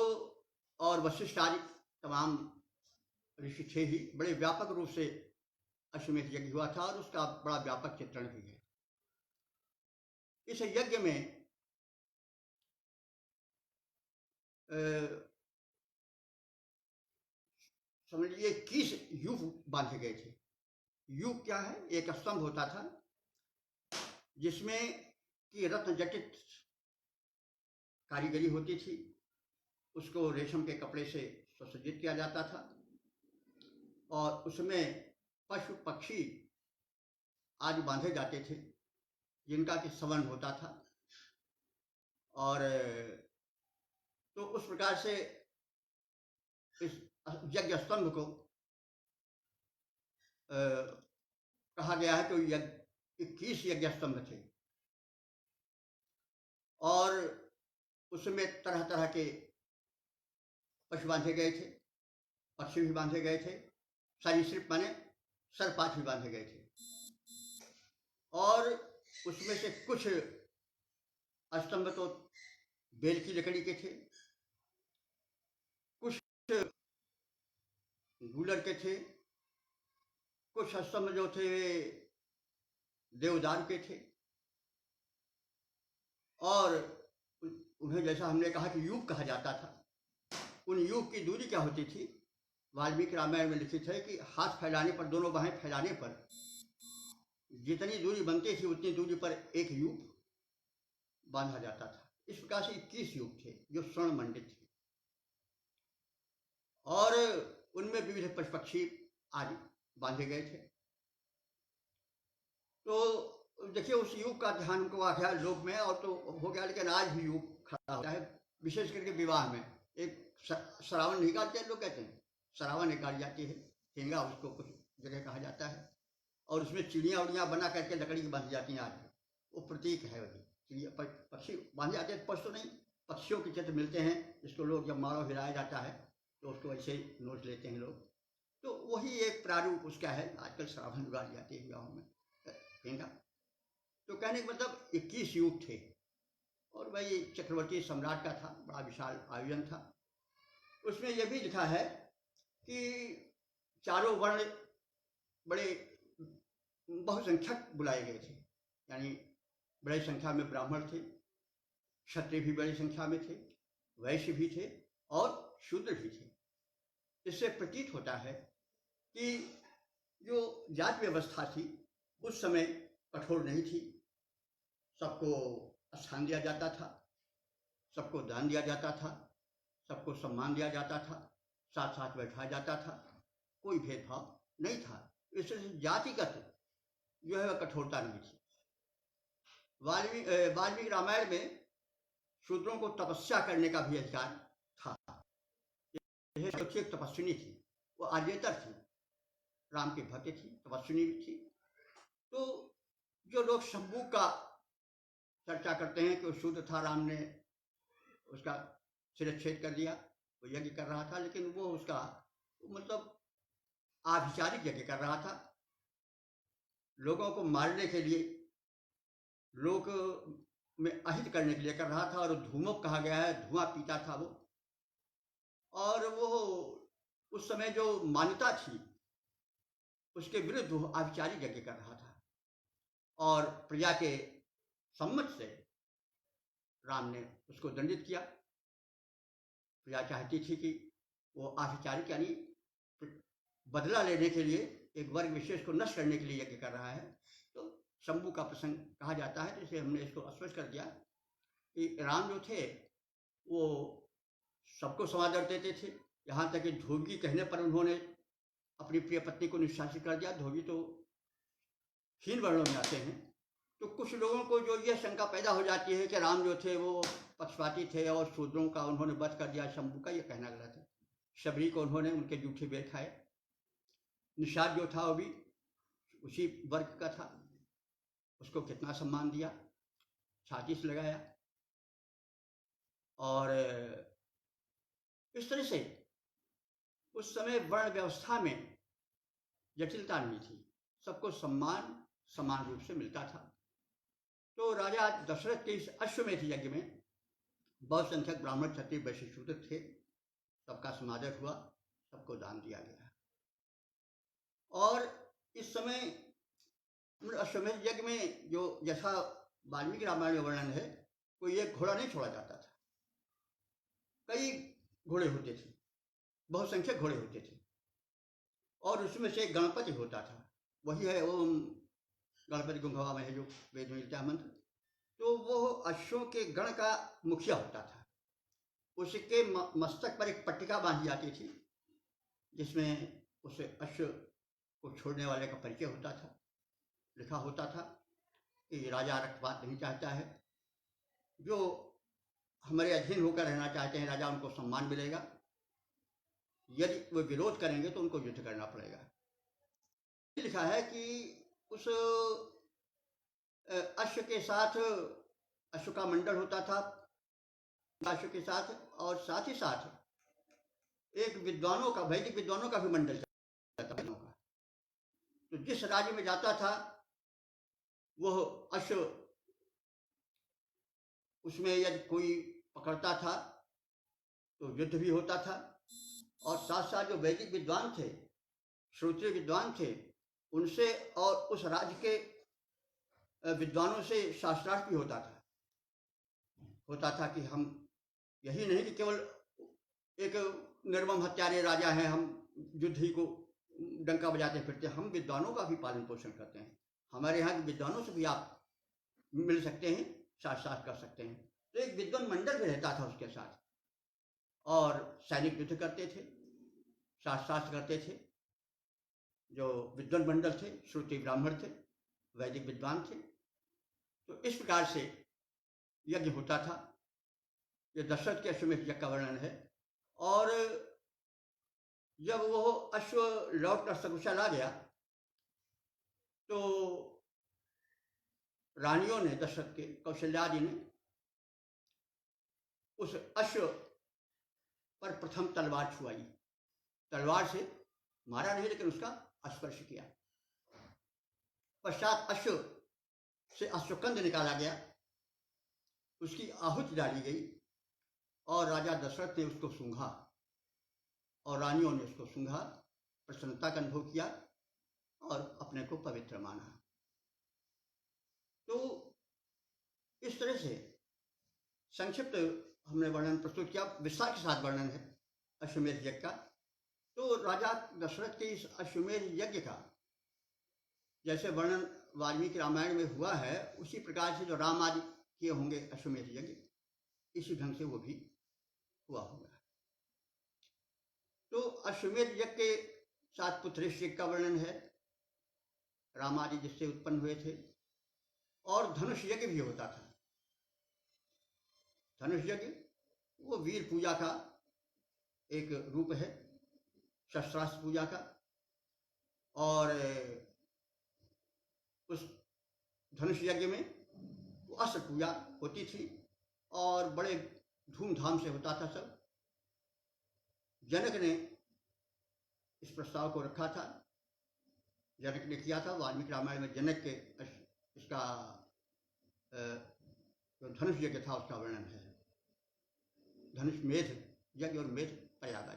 और वशिष्ठ आदि तमाम ऋषि थे ही, बड़े व्यापक रूप से अश्वमेध यज्ञ हुआ था और उसका बड़ा व्यापक चित्रण भी है। इस यज्ञ में समझिए 21 युग बांधे गए थे। युग क्या है, एक स्तंभ होता था जिसमें की रत्न जटित कारीगरी होती थी, उसको रेशम के कपड़े से सुसज्जित किया जाता था और उसमें पशु पक्षी आदि बांधे जाते थे जिनका कि सवन होता था। और तो उस प्रकार से इस यज्ञ स्तंभ को कहा गया है कि 21 यज्ञ स्तंभ थे और उसमें तरह तरह के पशु बांधे गए थे, पक्षी भी बांधे गए थे, सरीसृप माने सर्पात भी बांधे गए थे। और उसमें से कुछ स्तंभ तो बेल की लकड़ी के थे, कुछ गूलर के थे, कुछ स्तंभ जो थे देवदार के थे, और उन्हें जैसा हमने कहा कि युग कहा जाता था। उन युग की दूरी क्या होती थी, वाल्मीकि रामायण में लिखित है कि हाथ फैलाने पर, दोनों बाहें फैलाने पर जितनी दूरी बनती थी उतनी दूरी पर एक युग बांधा जाता था। इस प्रकार से 21 युग थे जो स्वर्ण मंडित थे और उनमें विविध पशु पक्षी आदि बांधे गए थे। तो देखिए उस युग का ध्यान को आ गया लोक में और तो हो गया, लेकिन आज भी युग खड़ा होता है, विशेष करके विवाह में। एक श्रावण निकालते हैं, लोग कहते हैं श्रावण निकाली जाती है, ठेंगा उसको कुछ जगह कहा जाता है, और उसमें चिड़िया उड़िया बना करके लकड़ी की बांधी जाती हैं। आज वो प्रतीक है, वही चिड़िया पक्षी बांधे जाते हैं, पशु तो नहीं, पक्षियों के चित्र मिलते हैं जिसको लोग जब मारो हिलाया जाता है तो उसको ऐसे नोच लेते हैं लोग। तो वही एक प्रारूप उसका है, आजकल श्रावण उगाई जाती है गाँव में ठेंगा। तो कहने का मतलब 21 युग थे और वही चक्रवर्ती सम्राट का था, बड़ा विशाल आयोजन था। उसमें यह भी लिखा है कि चारों वर्ण बड़े बहुसंख्यक बुलाए गए थे, यानी बड़ी संख्या में ब्राह्मण थे, क्षत्रिय भी बड़ी संख्या में थे, वैश्य भी थे और शूद्र भी थे। इससे प्रतीत होता है कि जो जाति व्यवस्था थी उस समय कठोर नहीं थी, सबको स्थान दिया जाता था, सबको दान दिया जाता था, सबको सम्मान दिया जाता था, साथ साथ बैठाया जाता था, कोई भेदभाव नहीं था। इसलिए जातिगत जो है वह कठोरता नहीं थी। वाल्मीकि रामायण में शूद्रों को तपस्या करने का भी अधिकार था। एक तपस्विनी थी, वो आर्येतर थी, राम की भक्त थी, तपस्विनी भी थी। तो जो लोग शंभू का चर्चा करते हैं कि वो शूद्र था, राम ने उसका शिरच्छेद कर दिया, वो यज्ञ कर रहा था, लेकिन वो उसका मतलब आभिचारिक यज्ञ कर रहा था, लोगों को मारने के लिए, लोग में अहित करने के लिए कर रहा था। और धूमक कहा गया है, धुआं पीता था वो। और वो उस समय जो मान्यता थी उसके विरुद्ध वो आभिचारिक यज्ञ कर रहा था। और प्रजा के सम्मत से राम ने उसको दंडित किया। प्रजा चाहती थी कि वो आभिचारिक यानी बदला लेने के लिए, एक वर्ग विशेष को नष्ट करने के लिए यज्ञ कर रहा है। तो शंभू का प्रसंग कहा जाता है, जिसे हमने इसको स्पष्ट कर दिया कि राम जो थे वो सबको समादर देते थे। यहाँ तक कि धोबी कहने पर उन्होंने अपनी प्रिय पत्नी को निष्कासित कर दिया। धोबी तो हीन वर्णों में आते हैं। तो कुछ लोगों को जो यह शंका पैदा हो जाती है कि राम जो थे वो पक्षपाती थे और शूद्रों का उन्होंने वध कर दिया, शंभू का यह कहना गलत है। शबरी को उन्होंने उनके जूठे बेर खाए। निषाद जो था वो भी उसी वर्ग का था, उसको कितना सम्मान दिया, छाती से लगाया। और इस तरह से उस समय वर्ण व्यवस्था में जटिलता नहीं थी, सबको सम्मान समान रूप से मिलता था। तो राजा दशरथ के इस अश्वमेध यज्ञ में बहुत संख्यक ब्राह्मण, क्षत्रिय, वैश्य, शूद्र थे। सबका समादर हुआ, सबको दान दिया गया। और इस समय अश्वमेध यज्ञ में जो जैसा वाल्मीकि रामायण में वर्णन है, कोई एक घोड़ा नहीं छोड़ा जाता था, कई घोड़े होते थे, बहुसंख्यक घोड़े होते थे। और उसमें से एक गणपति होता था, वही है ओम गणपति गुंभवा में है जो वेद में मिलता है मंत्र। तो वो अश्वों के गण का मुखिया होता था। उसके मस्तक पर एक पट्टिका बांधी जाती थी, जिसमें उस अश्व को छोड़ने वाले का परिचय होता था। लिखा होता था कि राजा रक्तपात नहीं चाहता है, जो हमारे अधीन होकर रहना चाहते हैं राजा, उनको सम्मान मिलेगा, यदि वो विरोध करेंगे तो उनको युद्ध करना पड़ेगा। लिखा है कि उस अश्व के साथ, अश्व का मंडल होता था अश्व के साथ, और साथ ही साथ एक विद्वानों का, वैदिक विद्वानों का भी मंडल चलता था। तो जिस राज्य में जाता था वह अश्व, उसमें यदि कोई पकड़ता था तो युद्ध भी होता था। और साथ साथ जो वैदिक विद्वान थे, श्रोत्रिय विद्वान थे, उनसे और उस राज्य के विद्वानों से शास्त्रार्थ भी होता था कि हम यही नहीं कि केवल एक निर्मम हत्यारे राजा हैं, हम युद्ध ही को डंका बजाते फिरते, हम विद्वानों का भी पालन पोषण करते हैं, हमारे यहाँ के विद्वानों से भी आप मिल सकते हैं, शास्त्रार्थ कर सकते हैं। तो एक विद्वान मंडल भी रहता था उसके साथ, और सैनिक युद्ध करते थे, शास्त्रार्थ करते थे। जो विद्वान मंडल थे, श्रुति ब्राह्मण थे, वैदिक विद्वान थे। तो इस प्रकार से यज्ञ होता था। ये दशरथ के अश्वमेध यज्ञ का वर्णन है। और जब वो अश्व लौट कर सकुशल आ गया तो रानियों ने, दशरथ के कौशल्यादि ने उस अश्व पर प्रथम तलवार छुआई। तलवार से मारा नहीं, लेकिन उसका स्पर्श किया। पश्चात अश्व से अश्वकंद निकाला गया, उसकी आहुति डाली गई, और राजा दशरथ ने उसको सूंघा और रानियों ने उसको सूंघा, प्रसन्नता का अनुभव किया और अपने को पवित्र माना। तो इस तरह से संक्षिप्त हमने वर्णन प्रस्तुत किया, विस्तार के साथ वर्णन है अश्वमेध यज्ञ का। तो राजा दशरथ के इस अश्वमेध यज्ञ का जैसे वर्णन वाल्मीकि रामायण में हुआ है उसी प्रकार से जो राम आदि किए होंगे अश्वमेध यज्ञ, इसी ढंग से वो भी हुआ होगा। तो अश्वमेध यज्ञ के 7 पुत्र ऋषि का वर्णन है, राम आदि जिससे उत्पन्न हुए थे। और धनुष यज्ञ भी होता था। धनुष यज्ञ वो वीर पूजा का एक रूप है, शस्त्रास्त्र पूजा का। और उस धनुष यज्ञ में वो अस्त्र पूजा होती थी और बड़े धूमधाम से होता था सब। जनक ने इस प्रस्ताव को रखा था, जनक ने किया था। वाल्मीकि रामायण में जनक के इसका जो धनुष यज्ञ था उसका वर्णन है। धनुष मेध यज्ञ और मेध प्रयागराज।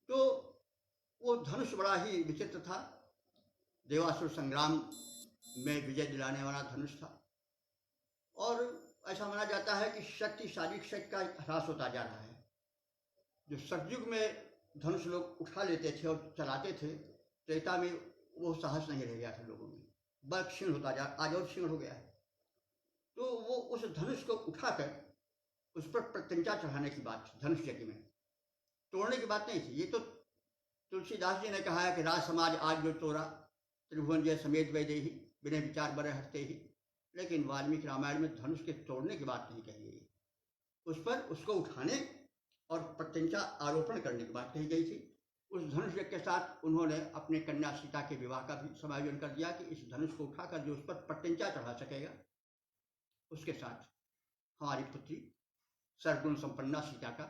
तो वो धनुष बड़ा ही विचित्र था। देवासुर संग्राम में विजय दिलाने वाला धनुष था। और ऐसा माना जाता है कि शक्तिशाली शक्ति का ह्रास होता जा रहा है। जो सतयुग में धनुष लोग उठा लेते थे और चलाते थे, त्रेता में वो साहस नहीं रह गया था लोगों में, बल क्षीण होता जा, आज और क्षीण हो गया है। तो वो उस धनुष को उठाकर उस पर प्रत्यंचा चढ़ाने की बात थी। धनुष यज्ञ में तोड़ने की बात नहीं थी। ये तो तुलसीदास जी ने कहा है कि राज समाज आज जो तोड़ा, त्रिभुवन जय समेत वैदेही, बिना विचार बड़े हटते ही। लेकिन वाल्मीकि रामायण में धनुष के तोड़ने की बात नहीं कही गई, उस पर उसको उठाने और प्रत्यंचा आरोपण करने की बात कही गई थी। उस धनुष यज्ञ के साथ उन्होंने अपने कन्या सीता के विवाह का भी समायोजन कर दिया कि इस धनुष को उठाकर जो उस पर प्रत्यंचा चढ़ा सकेगा उसके साथ हमारी पुत्री सर्वगुण संपन्ना सीता का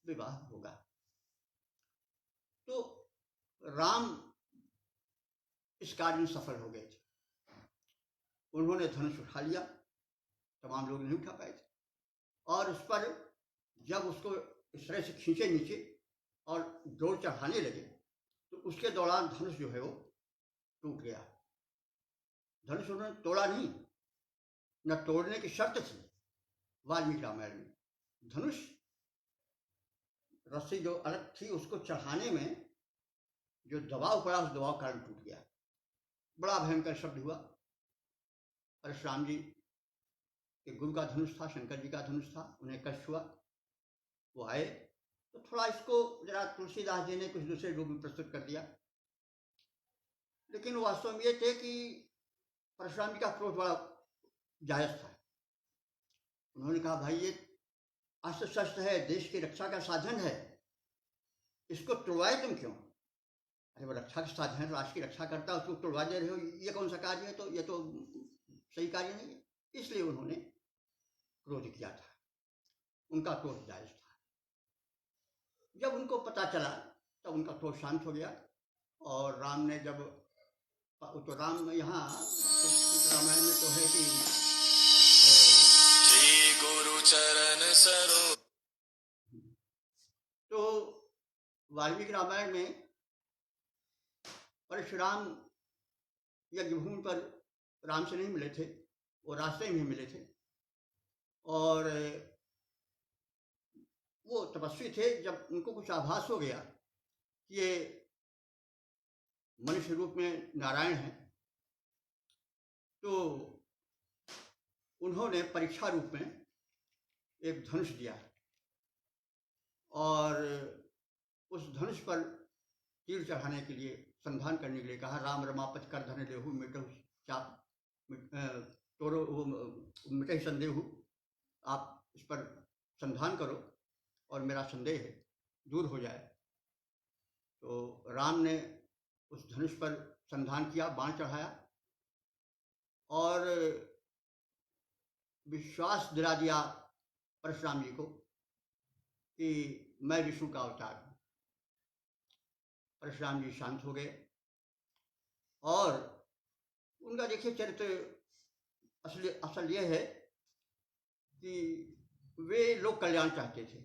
विवाह होगा। तो राम इस कार्य में सफल हो गए थे। उन्होंने धनुष उठा लिया, तमाम लोग नहीं उठा पाए थे। और उस पर जब उसको इस तरह से खींचे नीचे और डोर चढ़ाने लगे तो उसके दौरान धनुष जो है वो टूट गया। धनुष उन्होंने तोड़ा नहीं, न तोड़ने की शर्त थी वाल्मीकि रामायण में। धनुष रस्सी जो अलग थी उसको चढ़ाने में जो दबाव पड़ा उस दबाव कारण टूट गया। बड़ा भयंकर शब्द हुआ। परशुराम जी के गुरु का धनुष था, शंकर जी का धनुष था, उन्हें कष्ट हुआ, वो आए तो थोड़ा इसको जरा तुलसीदास जी ने कुछ दूसरे रूप में प्रस्तुत कर दिया। लेकिन वास्तव में ये थे कि परशुराम जी का क्रोध बड़ा जायज था। उन्होंने कहा भाई ये अस्त्र शस्त्र है, देश की रक्षा का साधन है, इसको तोड़वाए तुम क्यों? अरे वो रक्षा का साधन है, राष्ट्र की रक्षा करता है, उसको तोड़वा दे रहे हो, ये कौन सा कार्य है? तो ये तो सही कार्य नहीं है। इसलिए उन्होंने क्रोध किया था, उनका क्रोध जायज था। जब उनको पता चला तब उनका क्रोध शांत हो गया। और राम ने जब तो राम यहाँ रामायण में तो है कि गुरु चरण सरो। तो वाल्मीकि रामायण में परशुराम यज्ञभूमि पर राम से नहीं मिले थे, वो रास्ते में मिले थे। और वो तपस्वी थे। जब उनको कुछ आभास हो गया कि ये मनुष्य रूप में नारायण है, तो उन्होंने परीक्षा रूप में एक धनुष दिया और उस धनुष पर तीर चढ़ाने के लिए, संधान करने के लिए कहा, राम रमापति कर धन लेहु मिटहु चाप तोड़ो मिटहि संदेहु, आप इस पर संधान करो और मेरा संदेह दूर हो जाए। तो राम ने उस धनुष पर संधान किया, बाण चढ़ाया और विश्वास दिला दिया परशुराम जी को कि मैं विष्णु का अवतार हूँ। परशुराम जी शांत हो गए और उनका देखिए चरित्र असल ये है कि वे लोक कल्याण चाहते थे।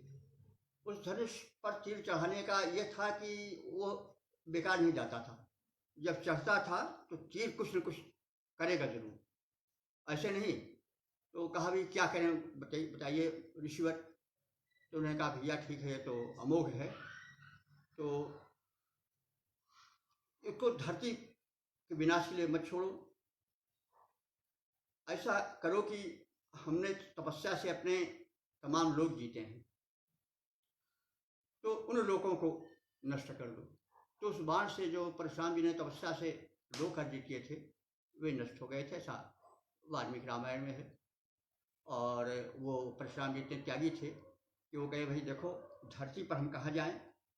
उस धनुष पर तीर चढ़ाने का ये था कि वो बेकार नहीं जाता था, जब चढ़ता था तो तीर कुछ न कुछ करेगा जरूर, ऐसे नहीं। तो कहा भी क्या करें बताइए ऋषिवर। तो उन्होंने कहा भैया ठीक है, तो अमोघ है, तो इसको धरती कि विनाश के लिए मत छोड़ो, ऐसा करो कि हमने तपस्या से अपने तमाम लोग जीते हैं, तो उन लोगों को नष्ट कर दो। तो उस बाण से जो परशुराम जी ने तपस्या से लोग अर्जित किए थे वे नष्ट हो गए थे, ऐसा वाल्मीकि रामायण में है। और वो परशुराम जी इतने त्यागी थे कि वो कहे भाई देखो, धरती पर हम कहाँ जाएं,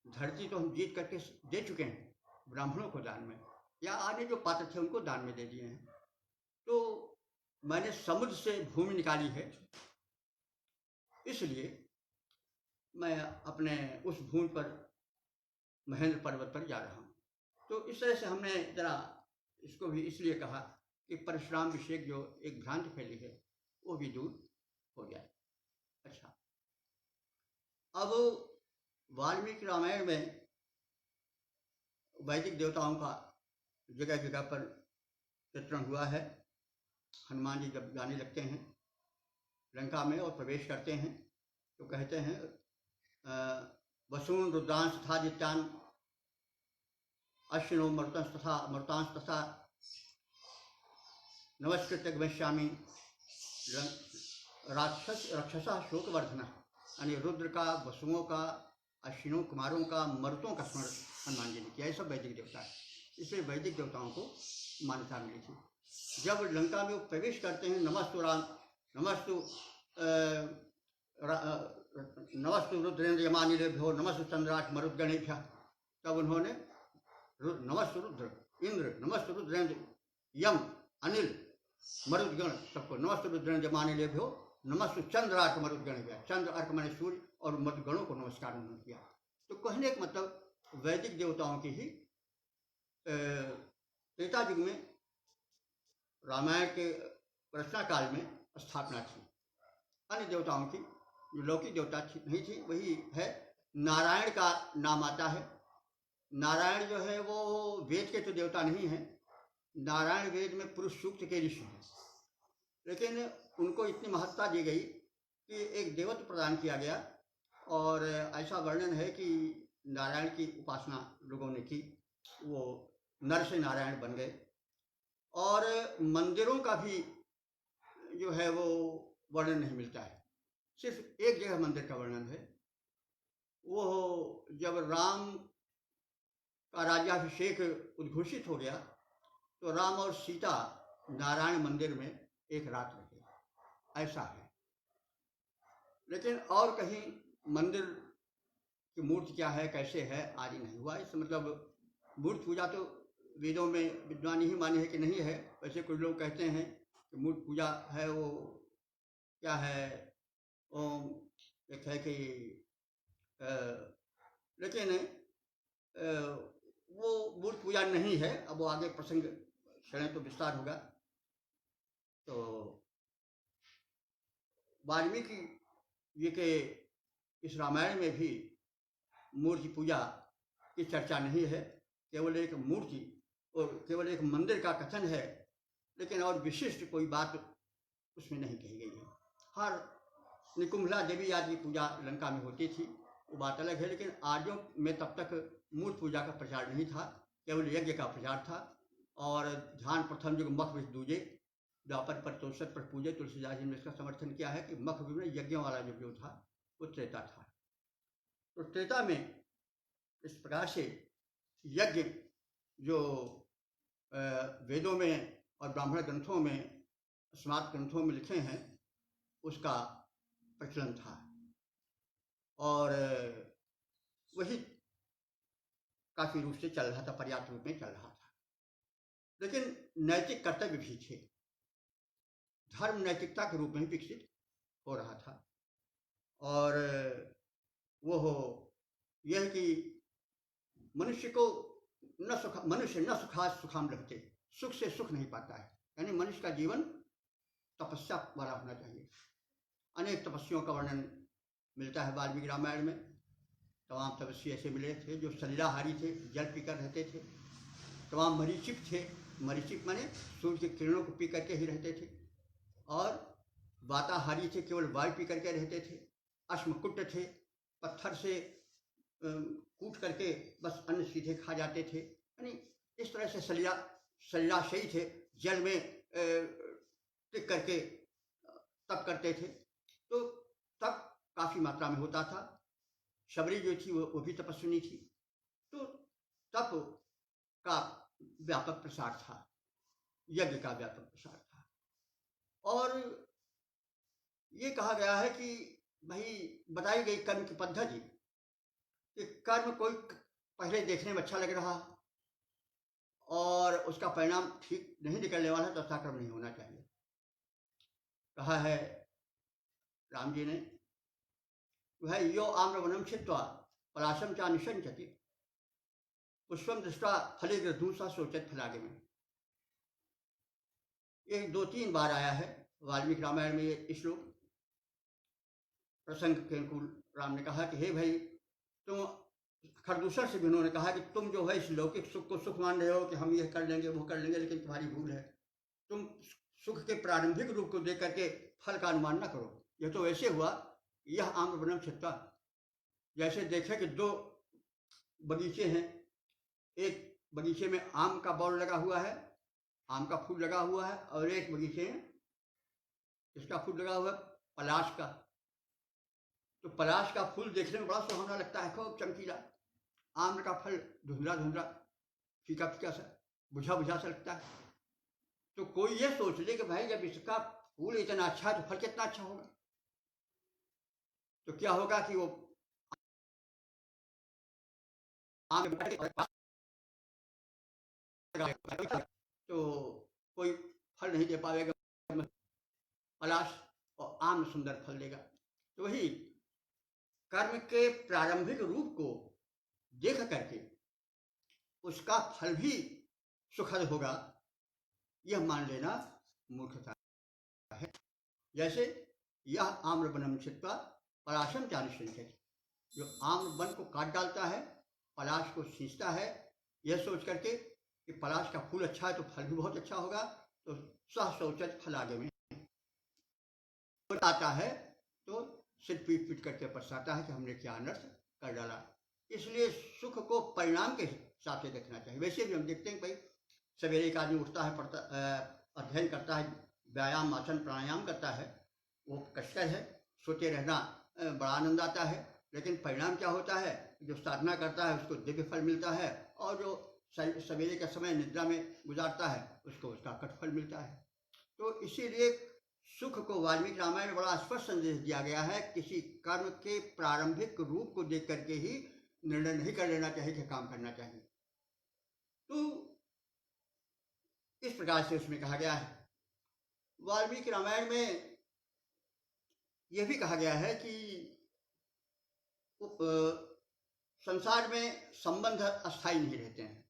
धरती तो हम जीत करके दे चुके हैं ब्राह्मणों को दान में, या आने जो पात्र थे उनको दान में दे दिए हैं, तो मैंने समुद्र से भूमि निकाली है, इसलिए मैं अपने उस भूमि पर महेंद्र पर्वत पर जा रहा हूँ। तो इस तरह से हमने जरा इसको भी इसलिए कहा कि परशुराम विषयक जो एक भ्रांति फैली है वो भी दूर हो जाए। अच्छा, अब वाल्मीकि रामायण में वैदिक देवताओं का जगह जगह पर चित्रण हुआ है। हनुमान जी जब जाने लगते हैं लंका में और प्रवेश करते हैं तो कहते हैं वसून रुद्रांश तथा दित्यान अश्विनो मरुतंश तथा मरुतांश तथा नमस्कृत्य गमिष्यामि राक्षसा शोकवर्धन, यानी रुद्र का, वसुओं का, अश्विनों कुमारों का, मरुतों का स्मरण हनुमान जी ने किया। ये सब वैदिक देवता है, इसलिए वैदिक देवताओं को मान्यता मिली थी। जब लंका में वो प्रवेश करते हैं, नमस्तु राम, नमस्तु नमस्तु रुद्रेन्द्र यमानिलेभ्यो, नमस्तु चंद्राक्ष मरुद्गणेभ्यः, तब उन्होंने नमस्तु रुद्र इंद्र, नमस्तु रुद्रेन्द्र यम अनिल मरुद्गण, सबको नमस्तु रुद्रेन्द्र यमानिलेभ्यो, नमस्तु चंद्राक्ष मरुद्गणेभ्यः, चंद्र अर्क माने सूर्य और मरुद्गणों को नमस्कार उन्होंने किया। तो कहने का मतलब वैदिक देवताओं की ही त्रेता युग में रामायण के रचना काल में स्थापना थी। अन्य देवताओं की जो लौकिक देवता नहीं थी वही है। नारायण का नाम आता है। नारायण जो है वो वेद के तो देवता नहीं है, नारायण वेद में पुरुष सूक्त के ऋषि हैं, लेकिन उनको इतनी महत्ता दी गई कि एक देवत्व प्रदान किया गया। और ऐसा वर्णन है कि नारायण की उपासना लोगों ने की, वो नर से नारायण बन गए। और मंदिरों का भी जो है वो वर्णन नहीं मिलता है, सिर्फ एक जगह मंदिर का वर्णन है। वो जब राम का राज्याभिषेक उद्घोषित हो गया तो राम और सीता नारायण मंदिर में एक रात रहे, ऐसा है। लेकिन और कहीं मंदिर की मूर्ति क्या है, कैसे है, आदि नहीं हुआ। इस मतलब मूर्ति पूजा तो वेदों में विद्वान ही माने है कि नहीं है। वैसे कुछ लोग कहते हैं कि मूर्ति पूजा है, वो क्या है, एक है कि लेकिन वो मूर्ति पूजा नहीं है। अब वो आगे प्रसंग क्षण तो विस्तार होगा। तो वाल्मीकि जी के इस रामायण में भी मूर्ति पूजा की चर्चा नहीं है, केवल एक मूर्ति और केवल एक मंदिर का कथन है, लेकिन और विशिष्ट कोई बात उसमें नहीं कही गई है। हर निकुंभला देवी आदि की पूजा लंका में होती थी, वो बात अलग है, लेकिन आर्यों में तब तक मूर्ति पूजा का प्रचार नहीं था, केवल यज्ञ का प्रचार था। और ध्यान प्रथम युग मख विष दूजे, द्वापर पर 64 पर पूजे, तुलसीदास जी ने इसका समर्थन किया है कि मख विष में यज्ञों वाला जो था वो त्रेता था। तो त्रेता में इस प्रकार से यज्ञ जो वेदों में और ब्राह्मण ग्रंथों में, स्मार्त ग्रंथों में लिखे हैं, उसका प्रचलन था और वही काफी रूप से चल रहा था, पर्याप्त रूप में चल रहा था। लेकिन नैतिक कर्तव्य भी थे, धर्म नैतिकता के रूप में विकसित हो रहा था। और वो यह कि मनुष्य न सुखा सुखाम लगते, सुख से सुख नहीं पाता है, यानी मनुष्य का जीवन तपस्या वाला होना चाहिए। अनेक तपस्वियों का वर्णन मिलता है वाल्मीकि रामायण में। तमाम तपस्वी ऐसे मिले थे जो सलीलाहारी थे, जल पीकर रहते थे। तमाम मरीचिक थे, मरीचिक माने सूर्य की किरणों को पी करके ही रहते थे। और वाताहारी थे, केवल वायु पी करके रहते थे। अश्मकुट थे, पत्थर से कूट करके बस अन्न सीधे खा जाते थे। यानी इस तरह से सलीला शैलाशयी थे, जल में टिक करके तप करते थे, तो तप काफ़ी मात्रा में होता था। शबरी जो थी वो भी तपस्विनी थी, तो तप का व्यापक प्रसार था, यज्ञ का व्यापक प्रसार था। और ये कहा गया है कि भाई बताई गई कर्म की पद्धति कि कर्म कोई पहले देखने में अच्छा लग रहा और उसका परिणाम ठीक नहीं निकलने वाला, तो ऐसा कर्म नहीं होना चाहिए। कहा है राम जी ने, वह यो आम्रवनम छित्त्वा पलाशम चा निषंचति पुष्पम दृष्ट्वा फले ग्रधूसा सोचत फलागमे। ये 2-3 बार आया है वाल्मीकि रामायण में ये श्लोक। प्रसंग के अनुकूल राम ने कहा कि हे भाई, तुम खरदूषण से भी उन्होंने कहा कि तुम जो है इस लौकिक सुख को सुख मान रहे हो कि हम ये कर लेंगे वो कर लेंगे, लेकिन तुम्हारी भूल है। तुम सुख के प्रारंभिक रूप को देख करके फल का अनुमान न करो। यह तो ऐसे हुआ, यह आम्रवनम छित्त्वा, जैसे देखे कि 2 बगीचे हैं, एक बगीचे में आम का बौर लगा हुआ है, आम का फूल लगा हुआ है, और एक बगीचे में इसका फूल लगा हुआ है पलाश का। तो पलाश का फूल देखने में बड़ा सुहावना लगता है, खूब चमकीला। आम का फल धुंधला धुंधला, फीका फीका सा, बुझा बुझा सा लगता है। तो कोई ये सोच ले कि भाई जब इसका फूल इतना अच्छा है तो फल कितना अच्छा होगा। तो क्या होगा कि वो आम तो कोई फल नहीं दे पाएगा, पलाश और आम सुंदर फल देगा। तो वही कर्म के प्रारंभिक रूप को देख करके उसका फल भी सुखद होगा, यह मान लेना मूर्खता है। जैसे यह आम्रवनम छित्त्वा पलाशम चा निषंचति, जो आम्रवन को काट डालता है, पलाश को सींचता है, यह सोच करके कि पलाश का फूल अच्छा है तो फल भी बहुत अच्छा होगा, तो सह शौचत फलागमे आता है तो सिर पीट पीट करके पछताता है कि हमने क्या अनर्थ कर डाला। इसलिए सुख को परिणाम के हिसाब से देखना चाहिए। वैसे भी हम देखते हैं भाई, सवेरे एक आदमी उठता है, पढ़ता, अध्ययन करता है, व्यायाम आसन प्राणायाम करता है, वो कष्टकर है, सोते रहना बड़ा आनंद आता है, लेकिन परिणाम क्या होता है, जो साधना करता है उसको दिव्य फल मिलता है, और जो सवेरे का समय निद्रा में गुजारता है उसको उसका कटफल मिलता है। तो इसीलिए सुख को वाल्मीकि रामायण में बड़ा स्पष्ट संदेश दिया गया है, किसी कर्म के प्रारंभिक रूप को देख करके ही निर्णय नहीं कर लेना चाहिए कि काम करना चाहिए। तो इस प्रकार से उसमें कहा गया है। वाल्मीकि रामायण में यह भी कहा गया है कि संसार में संबंध अस्थायी नहीं रहते हैं,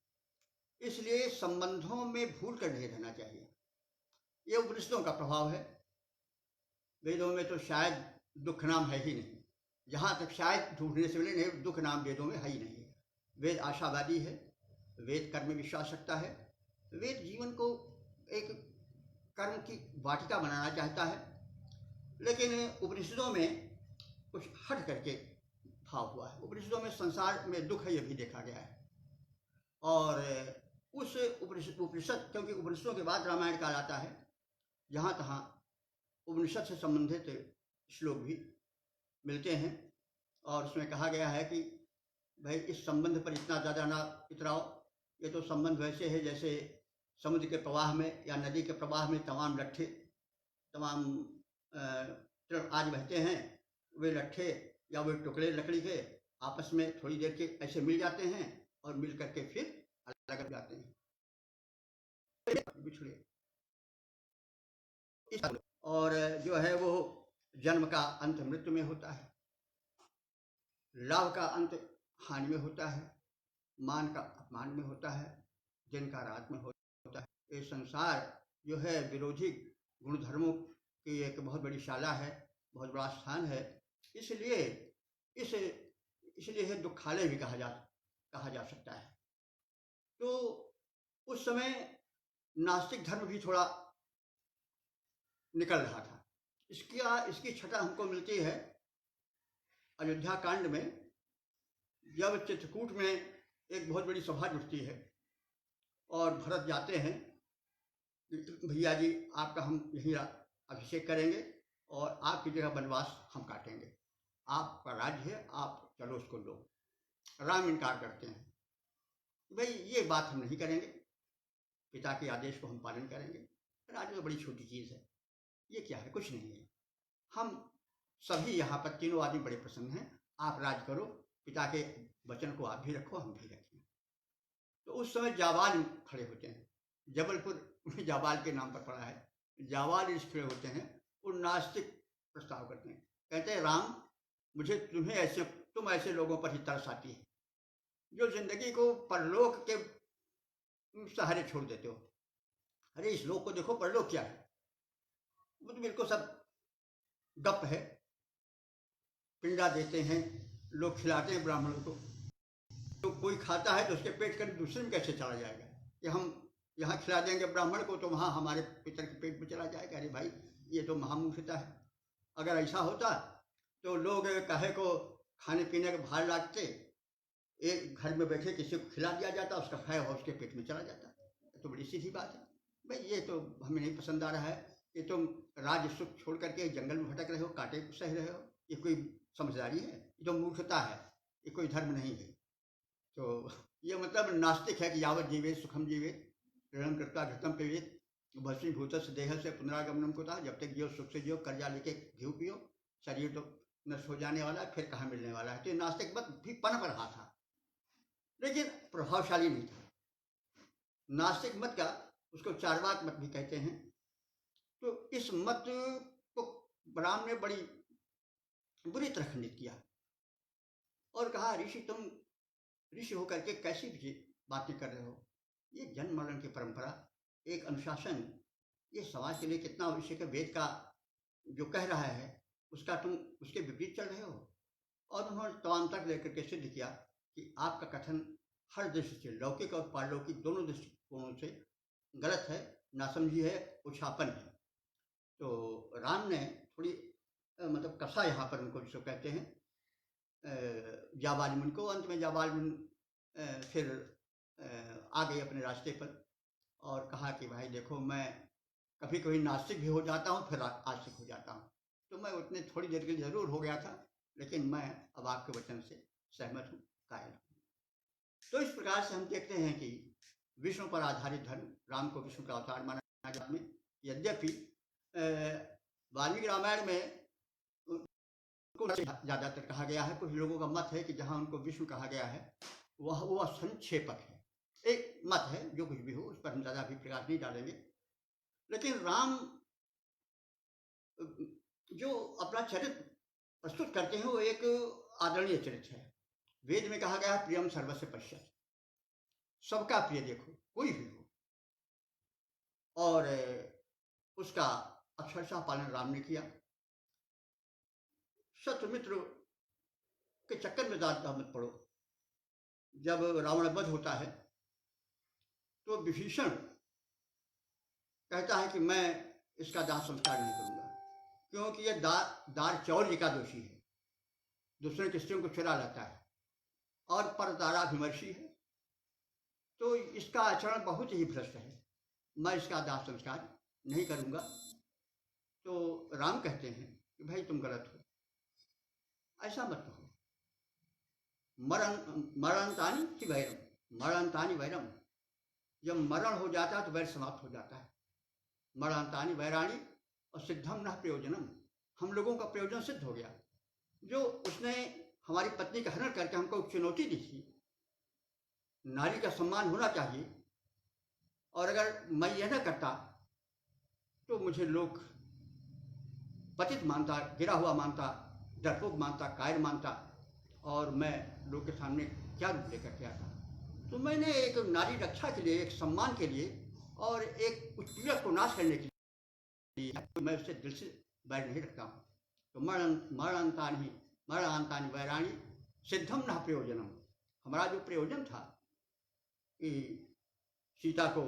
इसलिए संबंधों में भूल कर नहीं रहना चाहिए। यह उपनिषदों का प्रभाव है। वेदों में तो शायद दुख नाम है ही नहीं, जहाँ तक शायद ढूंढने से मिले, नहीं, दुख नाम वेदों में है ही नहीं। वेद आशावादी है, वेद कर्म में विश्वास रखता है, वेद जीवन को एक कर्म की वाटिका बनाना चाहता है, लेकिन उपनिषदों में कुछ हट करके भाव हुआ है। उपनिषदों में संसार में दुख है, यह भी देखा गया है। और उस उपनिषद, क्योंकि उपनिषदों के बाद रामायण काल आता है, जहाँ तहाँ उपनिषद से संबंधित श्लोक भी मिलते हैं, और उसमें कहा गया है कि भाई इस संबंध पर इतना ज़्यादा ना इतराओ, ये तो संबंध वैसे है जैसे समुद्र के प्रवाह में या नदी के प्रवाह में तमाम लट्ठे, तमाम तृण आज बहते हैं, वे लट्ठे या वे टुकड़े लकड़ी के आपस में थोड़ी देर के ऐसे मिल जाते हैं और मिल करके फिर अलग हो जाते हैं, बिछड़े। और जो है वो जन्म का अंत मृत्यु में होता है, लाभ का अंत हानि में होता है, मान का अपमान में होता है, दिन का रात में होता है। ये संसार जो है विरोधी गुणधर्मों की एक बहुत बड़ी शाला है, बहुत बड़ा स्थान है। इसलिए इसलिए दुखालय भी कहा जा सकता है। तो उस समय नास्तिक धर्म भी थोड़ा निकल रहा था। इसकी छटा हमको मिलती है अयोध्या कांड में, जब चित्रकूट में एक बहुत बड़ी सभा जुटती है और भरत जाते हैं, भैया जी आपका हम यहीं अभिषेक करेंगे और आपकी जगह वनवास हम काटेंगे, आपका राज्य है, आप चलो उसको लो। राम इनकार करते हैं, भाई ये बात हम नहीं करेंगे, पिता के आदेश को हम पालन करेंगे। राज्य तो बड़ी छोटी चीज़ है, ये क्या है, कुछ नहीं है, हम सभी यहाँ पर तीनों आदमी बड़े प्रसन्न हैं, आप राज करो, पिता के वचन को आप भी रखो, हम भी रखें। तो उस समय जावाल खड़े होते हैं, जबलपुर जावाल के नाम पर पड़ा है, जावाल खड़े होते हैं, वो नास्तिक प्रस्ताव करते हैं, कहते हैं राम मुझे तुम ऐसे लोगों पर ही तरस आती है जो जिंदगी को परलोक के सहारे छोड़ देते हो। अरे इस लोक को देखो, परलोक क्या है, वो तो बिल्कुल सब गप है, पिंडा देते हैं लोग, खिलाते हैं ब्राह्मणों को, तो कोई खाता है तो उसके पेट कर दूसरे में कैसे चला जाएगा, कि हम यहाँ खिला देंगे ब्राह्मण को तो वहाँ हमारे पितर के पेट में चला जाएगा। अरे भाई ये तो महामूर्खता है, अगर ऐसा होता तो लोग कहे को खाने पीने के भार लागते, एक घर में बैठे किसी को खिला दिया जाता, उसका खाया हुआ उसके पेट में चला जाता, तो बड़ी सीधी बात है। भाई ये तो हमें नहीं पसंद आ रहा है, ये तुम राज सुख छोड़ करके जंगल में भटक रहे हो, कांटे सह रहे हो, ये कोई समझदारी है, ये तो मूर्खता है, ये कोई धर्म नहीं है। तो ये मतलब नास्तिक है कि यावत जीवे सुखम जीवे ऋणम कृत्वा घृतम पिबेत भस्मीभूत देह से पुनरागमनम को था, जब तक जियो सुख से जियो, कर्जा लेके घी पियो, शरीर तो नष्ट हो जाने वाला है, फिर कहाँ मिलने वाला है। तो ये नास्तिक मत भी पनप रहा था, लेकिन प्रभावशाली नहीं था। नास्तिक मत का उसको चार्वाक मत भी कहते हैं। तो इस मत को राम ने बड़ी बुरी तरह खंडित किया और कहा ऋषि तुम ऋषि होकर के कैसी बातें कर रहे हो, ये जन्म मरण की परंपरा, एक अनुशासन, ये समाज के लिए कितना आवश्यक है, वेद का जो कह रहा है उसका तुम उसके विपरीत चल रहे हो। और उन्होंने तमाम तक लेकर के सिद्ध किया कि आपका कथन हर दृष्टि से, लौकिक और पारलौकिक दोनों दृष्टिकोणों से गलत है, नासमझी है, उछापन है। तो राम ने थोड़ी मतलब कसा यहाँ पर उनको जिसको कहते हैं जाबाल मुन को। अंत में जाबाल मुन फिर आ गए अपने रास्ते पर और कहा कि भाई देखो मैं कभी कभी नास्तिक भी हो जाता हूँ, फिर आस्तिक हो जाता हूँ, तो मैं उतने थोड़ी देर के लिए जरूर हो गया था, लेकिन मैं अब आपके वचन से सहमत हूँ, कायल हूँ। तो इस प्रकार से हम देखते हैं कि विष्णु पर आधारित धर्म, राम को विष्णु का अवतार माना जाता है। यद्यपि वाल्मीकि रामायण में ज्यादातर कहा गया है, कुछ लोगों का मत है कि जहां उनको विष्णु कहा गया है वह संक्षेपक है, एक मत है, जो कुछ भी हो उस पर हम ज्यादा भी प्रकाश नहीं डालेंगे। लेकिन राम जो अपना चरित्र प्रस्तुत करते हैं वो एक आदरणीय चरित्र है। वेद में कहा गया है प्रियम सर्वस्य पश्यति, सबका प्रिय देखो, कोई भी हो, और उसका अक्षरशः पालन राम ने किया। शत्रुमित्र के चक्कर में ज्यादा मत पड़ो। जब रावण वध होता है तो विभीषण कहता है कि मैं इसका दाह संस्कार नहीं करूंगा, क्योंकि यह दार चौर्य का दोषी है, दूसरे की स्त्रियों को चुरा लेता है और परताराभिमर्शी है, तो इसका आचरण बहुत ही भ्रष्ट है, मैं इसका दाह संस्कार नहीं करूंगा। तो राम कहते हैं कि भाई तुम गलत हो, ऐसा मत कहो, मरणतानि ही वैरम, मरणतानि वैरम, जब मरण हो जाता है तो वैर समाप्त हो जाता है। मरणतानि वैराणी और सिद्धम न प्रयोजनम, हम लोगों का प्रयोजन सिद्ध हो गया। जो उसने हमारी पत्नी का हरण करके हमको चुनौती दी थी, नारी का सम्मान होना चाहिए, और अगर मैं यह न करता तो मुझे लोग पतित मानता, गिरा हुआ मानता, डरपोक मानता, कायर मानता, और मैं लोग के सामने क्या रूप लेकर के आता। तो मैंने एक नारी रक्षा के लिए, एक सम्मान के लिए और एक उत्पीड़क को नाश करने के लिए, तो मैं उससे दिल से बैर नहीं रखता हूँ। तो मरणतानि वैराणी सिद्धम न प्रयोजनम, हमारा जो प्रयोजन था कि सीता को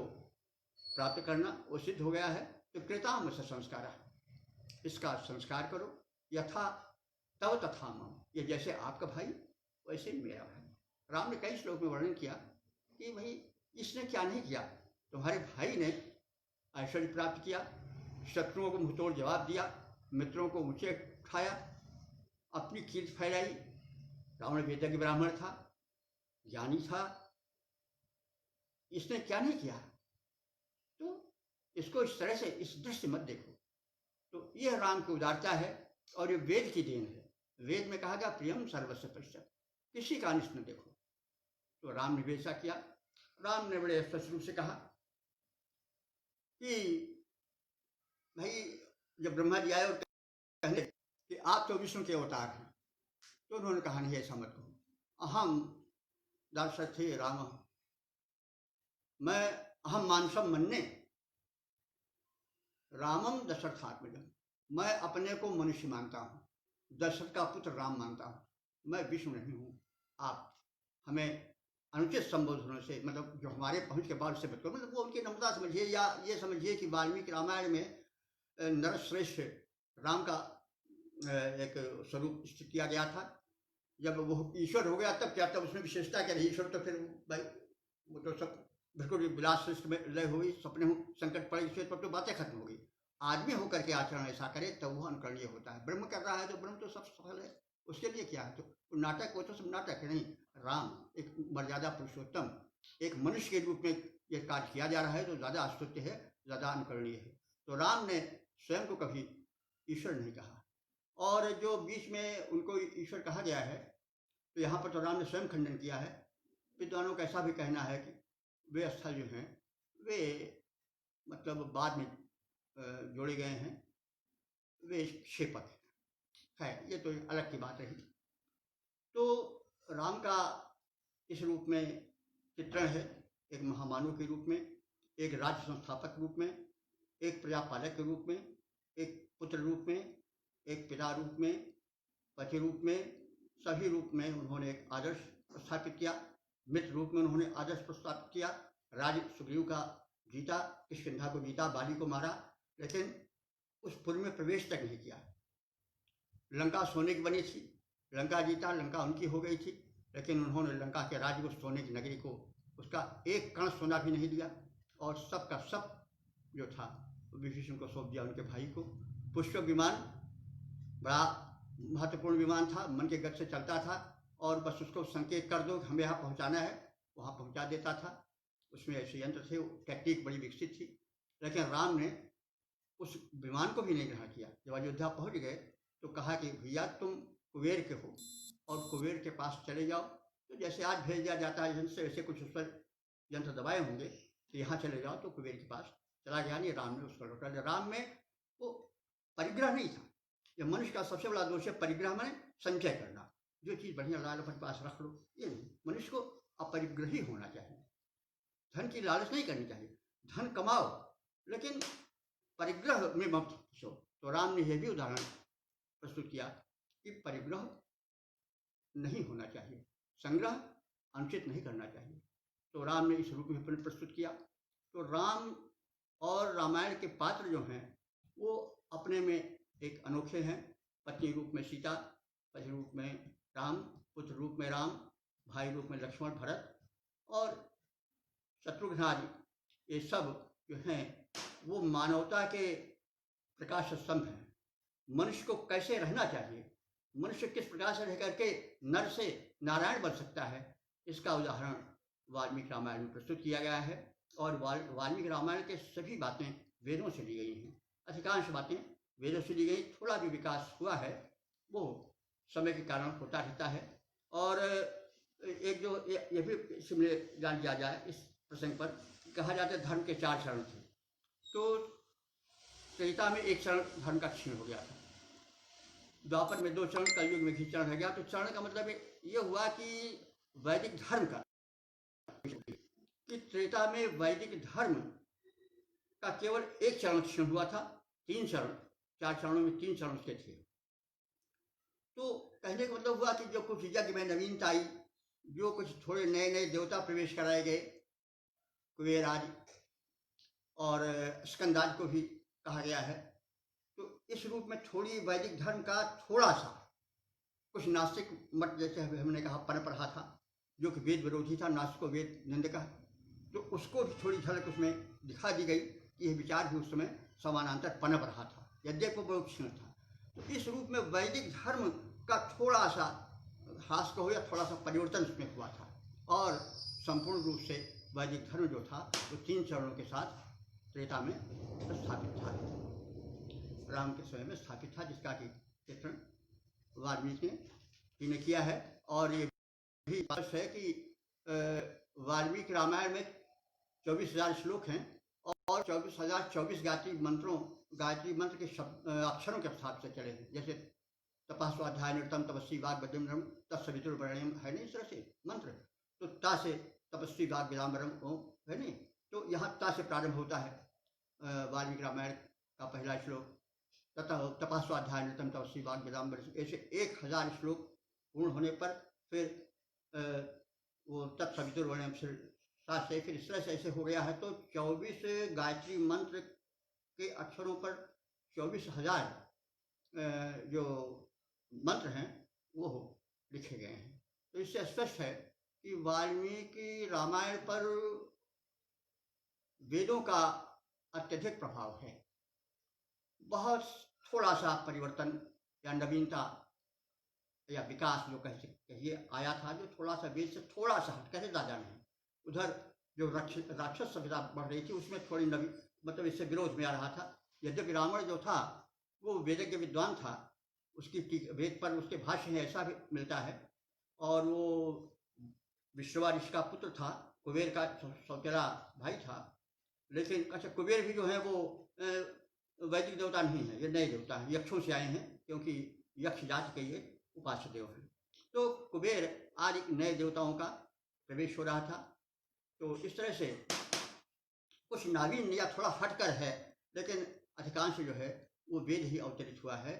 प्राप्त करना वो सिद्ध हो गया है। तो कृताम से संस्कार, इसका संस्कार करो, यथा तव तथा मम, ये जैसे आपका भाई वैसे मेरा भाई। राम ने कई श्लोक में वर्णन किया कि भाई इसने क्या नहीं किया, तुम्हारे भाई ने ऐश्वर्य प्राप्त किया, शत्रुओं को मुंहतोड़ जवाब दिया, मित्रों को ऊंचे उठाया, अपनी कीर्ति फैलाई। रावण वेदज्ञ ब्राह्मण था, ज्ञानी था, इसने क्या नहीं किया। तो इसको इस तरह से, इस दृष्टि मत देखो। तो यह राम की उदारता है और ये वेद की देन है। वेद में कहा गया प्रियम सर्वस्व पश्चात, किसी का अनिष्ट न देखो। तो राम ने वैसा किया। राम ने बड़े स्पष्ट रूप से कहा कि भाई, जब ब्रह्मा जी आए और कहने कि आप तो विष्णु के अवतार हैं, तो उन्होंने कहा नहीं, ऐसा मत कहो। अहम दाशरथे राम, मैं अहम मानसम मन्ने रामम दशरथात्मजम, मैं अपने को मनुष्य मानता हूँ, दशरथ का पुत्र राम मानता हूँ, मैं विष्णु नहीं हूँ। आप हमें अनुचित संबोधनों से, मतलब जो हमारे पहुंच के बाद से बता, मतलब वो उनकी नम्रता समझिए, या ये समझिए कि वाल्मीकि रामायण में नरश्रेष्ठ राम का एक स्वरूप स्थित किया गया था। जब वो ईश्वर हो गया तब क्या, तब उसमें विशेषता क्या रही? ईश्वर तो फिर भाई वो तो सब बिल्कुल विलास श्रेष्ठ में लय हुई, सपने हो, संकट पड़े, ईश्वर पर तो बातें खत्म हो गई। आदमी होकर के आचरण ऐसा करे तब वो अनुकरणीय होता है। ब्रह्म कर रहा है तो ब्रह्म तो सब सफल है, उसके लिए क्या है? तो नाटक वो तो सब नाटक है। नहीं, राम एक मर्यादा पुरुषोत्तम, एक मनुष्य के रूप में यह कार्य किया जा रहा है तो ज़्यादा आश्चर्य है, ज़्यादा अनुकरणीय है। तो राम ने स्वयं को कभी ईश्वर नहीं कहा, और जो बीच में उनको ईश्वर कहा गया है, तो यहाँ पर तो राम ने स्वयं खंडन किया है। विद्वानों का ऐसा भी कहना है कि वे स्थल जो हैं वे मतलब बाद में जोड़े गए हैं, वे क्षेपक है, ये तो अलग की बात रही। तो राम का इस रूप में चित्रण है, एक महामानव के रूप में, एक राज्य संस्थापक रूप में, एक प्रजापालक के रूप में, एक पुत्र रूप में, एक पिता रूप में, पति रूप में, सभी रूप में उन्होंने एक आदर्श स्थापित किया। मित्र रूप में उन्होंने आदर्श प्रस्थापित किया। राज सुग्रीव का जीता, किष्किंधा को जीता, बाली को मारा, लेकिन उस पुर में प्रवेश तक नहीं किया। लंका सोने की बनी थी, लंका जीता, लंका उनकी हो गई थी, लेकिन उन्होंने लंका के राज्य को, सोने की नगरी को, उसका एक कण सोना भी नहीं दिया, और सब का सब जो था विभीषण को सौंप दिया, उनके भाई को। पुष्पक विमान बड़ा महत्वपूर्ण विमान था, मन के गति से चलता था, और बस उसको संकेत कर दो हमें यहाँ पहुँचाना है, वहाँ पहुँचा देता था। उसमें ऐसे यंत्र थे, टेक्निक बड़ी विकसित थी। लेकिन राम ने उस विमान को भी नहीं ग्रहण किया। जब अयोध्या पहुँच गए तो कहा कि भैया तुम कुबेर के हो और कुबेर के पास चले जाओ। तो जैसे आज भेज दिया जाता है यंत्र से, वैसे कुछ उस पर यंत्र दबाए होंगे कि यहाँ चले जाओ, तो कुबेर के पास चला गया। नहीं, राम ने उसको लौटा दिया। राम में वो परिग्रह नहीं था। ये मनुष्य का सबसे बड़ा दोष है, परिग्रह माने संचय करना, जो चीज़ बढ़िया लाल अपने पास रख लो, ये नहीं। मनुष्य को अपरिग्रही होना चाहिए, धन की लालच नहीं करनी चाहिए। धन कमाओ लेकिन परिग्रह में मत फंसो। तो राम ने यह भी उदाहरण प्रस्तुत किया कि परिग्रह नहीं होना चाहिए, संग्रह अनुचित नहीं करना चाहिए। तो राम ने इस रूप में अपने प्रस्तुत किया। तो राम और रामायण के पात्र जो हैं वो अपने में एक अनोखे हैं। पत्नी रूप में सीता, पति रूप में राम, पुत्र रूप में राम, भाई रूप में लक्ष्मण भरत, और शत्रुघ्न आदि, ये सब जो हैं वो मानवता के प्रकाश स्तंभ हैं। मनुष्य को कैसे रहना चाहिए, मनुष्य किस प्रकार से रह करके नर से नारायण बन सकता है, इसका उदाहरण वाल्मीकि रामायण में प्रस्तुत किया गया है। और वाल्मीकि रामायण के सभी बातें वेदों से ली गई हैं, अधिकांश बातें वेदों से ली गई। थोड़ा भी विकास हुआ है वो समय के कारण होता रहता है। और एक जो ये भी इसमें जान लिया जाए, इस प्रसंग पर कहा जाता है धर्म के 4 चरण थे। तो त्रेता में एक चरण धर्म का क्षीण हो गया था, द्वापर में 2 चरण, कलयुग में घी चरण रह गया। तो चरण का मतलब ये हुआ कि वैदिक धर्म का, कि त्रेता में वैदिक धर्म का केवल एक चरण क्षीण हुआ था। 3 चरण, 4 चरणों में 3 चरण उसके थे। तो कहने का मतलब हुआ कि जो कुछ यज्ञ में नवीनता आई, जो कुछ थोड़े नए नए देवता प्रवेश कराए गए, कुबेर आदि और स्कंदादि को भी कहा गया है। तो इस रूप में थोड़ी वैदिक धर्म का थोड़ा सा कुछ नास्तिक मत, जैसे हमने कहा, पनप रहा था, जो कि वेद विरोधी था, नास्तिक को वेद निंदक है। तो उसको भी थोड़ी झलक उसमें दिखा दी गई कि यह विचार भी उस समय समानांतर पनप रहा था, यद्यपि वो बहुत क्षीण था। तो इस रूप में वैदिक धर्म का थोड़ा सा ह्रास कहो या थोड़ा सा परिवर्तन उसमें हुआ था, और संपूर्ण रूप से वैदिक धर्म जो था वो 3 चरणों के साथ त्रेता में स्थापित था, राम के समय में स्थापित था, जिसका कि चित्रण वाल्मीकि ने किया है। और ये भी बात है कि वाल्मीकि रामायण में 24,000 श्लोक हैं और 24,024 गायत्री मंत्र के अक्षरों के हिसाब से चले हैं। जैसे तपः स्वाध्याय निरतम तपस्वी वाग बद्रम तत्सवितुर्वरेण्यम है नहीं, इस तरह से मंत्र। तो ता से तपस्वी वाग वेदाम्बरम ओम है नहीं, तो यहाँ ता से प्रारंभ होता है वाल्मीकि रामायण का पहला श्लोक। तथा तपः स्वाध्याय निरतम तपस्वी वाग वेदाम्बरम, ऐसे 1000 श्लोक पूर्ण होने पर फिर वो तत्सवितुर्वरेण्यम से फिर इस तरह से ऐसे हो गया है। तो 24 गायत्री मंत्र के अक्षरों पर 24,000 जो मंत्र हैं वो लिखे गए हैं। तो इससे स्पष्ट है कि वाल्मीकि रामायण पर वेदों का अत्यधिक प्रभाव है। बहुत थोड़ा सा परिवर्तन या नवीनता या विकास जो कहिए आया था, जो थोड़ा सा वेद से थोड़ा सा हट कर, ज़्यादा नहीं। उधर जो राक्षस सभ्यता बढ़ रही थी उसमें थोड़ी नवी मतलब इससे विरोध में आ रहा था। यद्यपि रावण जो था वो वेदज्ञ विद्वान था, उसकी वेद पर उसके भाष्य हैं ऐसा भी मिलता है, और वो विश्रवा ऋषि का पुत्र था, कुबेर का सौतेला भाई था। लेकिन अच्छा, कुबेर भी जो है वो वैदिक देवता नहीं है, ये नए देवता हैं, यक्षों से आए हैं, क्योंकि यक्ष जाति के ये उपास्य देव हैं। तो कुबेर आदि नए देवताओं का प्रवेश हो रहा था। तो इस तरह से कुछ नावीन या थोड़ा हटकर है, लेकिन अधिकांश जो है वो वेद ही अवतरित हुआ है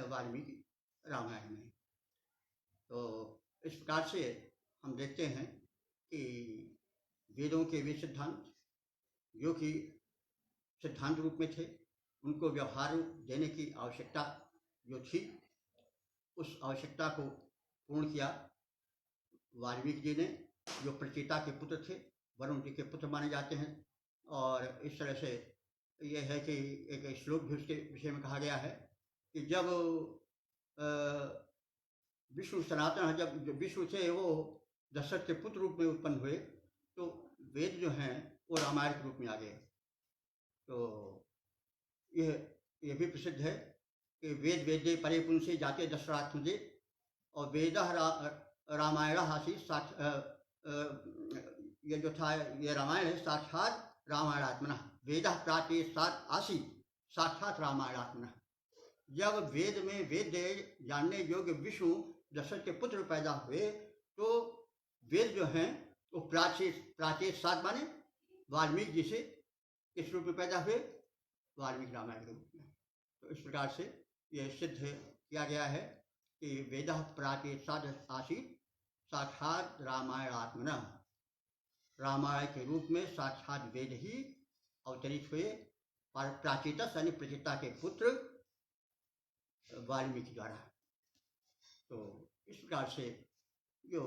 वाल्मीकि रामायण में। तो इस प्रकार से हम देखते हैं कि वेदों के वे सिद्धांत जो कि सिद्धांत रूप में थे, उनको व्यवहार देने की आवश्यकता जो थी, उस आवश्यकता को पूर्ण किया वाल्मीकि जी ने, जो प्रचेता के पुत्र थे, वरुण जी के पुत्र माने जाते हैं। और इस तरह से ये है कि एक श्लोक भी उसके विषय में कहा गया है कि जब विष्णु सनातन, जब विष्णु थे वो दशरथ के पुत्र रूप में उत्पन्न हुए, तो वेद जो हैं वो रामायण के रूप में आ गए। तो यह भी प्रसिद्ध है कि वेद वेद्ये परे पुंसे जाते दशरथात्मजे, और वेद रामायण हासी ये जो था ये रामायण है साक्षात रामायणात्मना, वेद प्राचे सात आसी साक्षात रामायणात्मना। जब वेद में वेद्य जानने योग्य विष्णु दशरथ के पुत्र पैदा हुए, तो वेद जो हैं वो प्राचे सात माने वाल्मीकि जी से किस रूप में पैदा हुए, वाल्मीकि रामायण के रूप में। तो इस प्रकार से यह सिद्ध किया गया है कि वेद प्राचे सात आसीत साक्षात रामायणात्मना, रामायण के रूप में साक्षात वेद ही अवतरित हुए, प्राचीतस यानी प्रचेता के पुत्र वाल्मीकि द्वारा। तो इस प्रकार से जो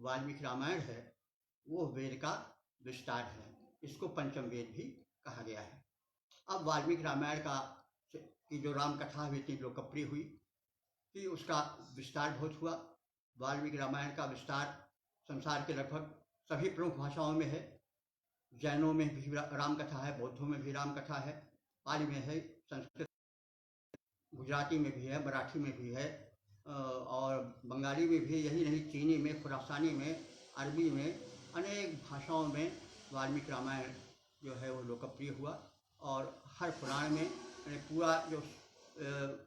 वाल्मीकि रामायण है वो वेद का विस्तार है, इसको पंचम वेद भी कहा गया है। अब वाल्मीकि रामायण की जो राम कथा हुई इतनी लोकप्रिय हुई कि उसका विस्तार बहुत हुआ। वाल्मीकि रामायण का विस्तार संसार के लगभग सभी प्रमुख भाषाओं में है। जैनों में भी राम कथा है, बौद्धों में भी राम कथा है, पाली में है, संस्कृत गुजराती में भी है, मराठी में भी है, और बंगाली में भी, यही नहीं चीनी में, खुरासानी में, अरबी में, अनेक भाषाओं में वाल्मीकि रामायण जो है वो लोकप्रिय हुआ। और हर पुराण में पूरा जो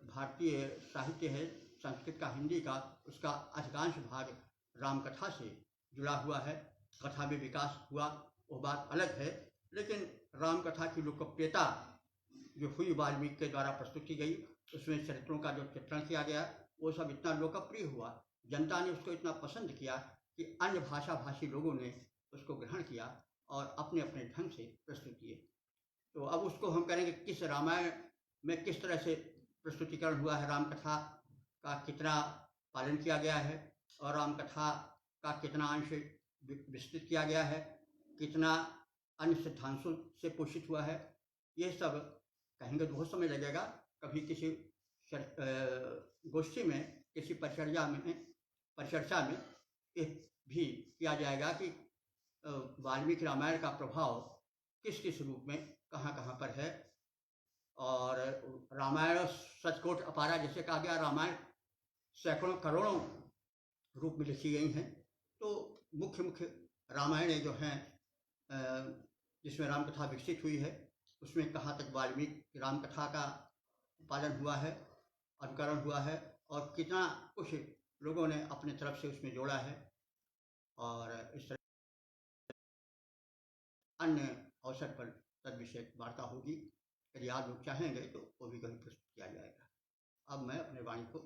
भारतीय साहित्य है संस्कृत का, हिंदी का, उसका अधिकांश भाग रामकथा से जुड़ा हुआ है। कथा में विकास हुआ वो बात अलग है, लेकिन रामकथा की लोकप्रियता जो हुई वाल्मीकि के द्वारा प्रस्तुत की गई, उसमें चरित्रों का जो चित्रण किया गया वो सब इतना लोकप्रिय हुआ, जनता ने उसको इतना पसंद किया कि अन्य भाषा भाषी लोगों ने उसको ग्रहण किया और अपने अपने ढंग से प्रस्तुत किए। तो अब उसको हम करेंगे किस रामायण में किस तरह से प्रस्तुतिकरण हुआ है, रामकथा का कितना पालन किया गया है और रामकथा का कितना अंश विस्तृत किया गया है, कितना अन्य सिद्धांतों से पोषित हुआ है, ये सब कहेंगे तो बहुत समय लगेगा। कभी किसी गोष्ठी में, किसी परिचर्या में ये भी किया जाएगा कि वाल्मीकि रामायण का प्रभाव किस किस रूप में कहाँ कहाँ पर है। और रामायण सचकोट अपारा जैसे कहा गया, रामायण सैकड़ों करोड़ों रूप में लिखी गई हैं। तो मुख्य मुख्य रामायण जो हैं जिसमें रामकथा विकसित हुई है, उसमें कहाँ तक वाल्मीकि रामकथा का पालन हुआ है, अनुकरण हुआ है, और कितना कुछ लोगों ने अपने तरफ से उसमें जोड़ा है। और इस तरह अन्य अवसर पर तद विषय वार्ता होगी। यदि आप लोग चाहेंगे तो वो भी कभी प्रस्तुत किया जाएगा। अब मैं अपने वाणी को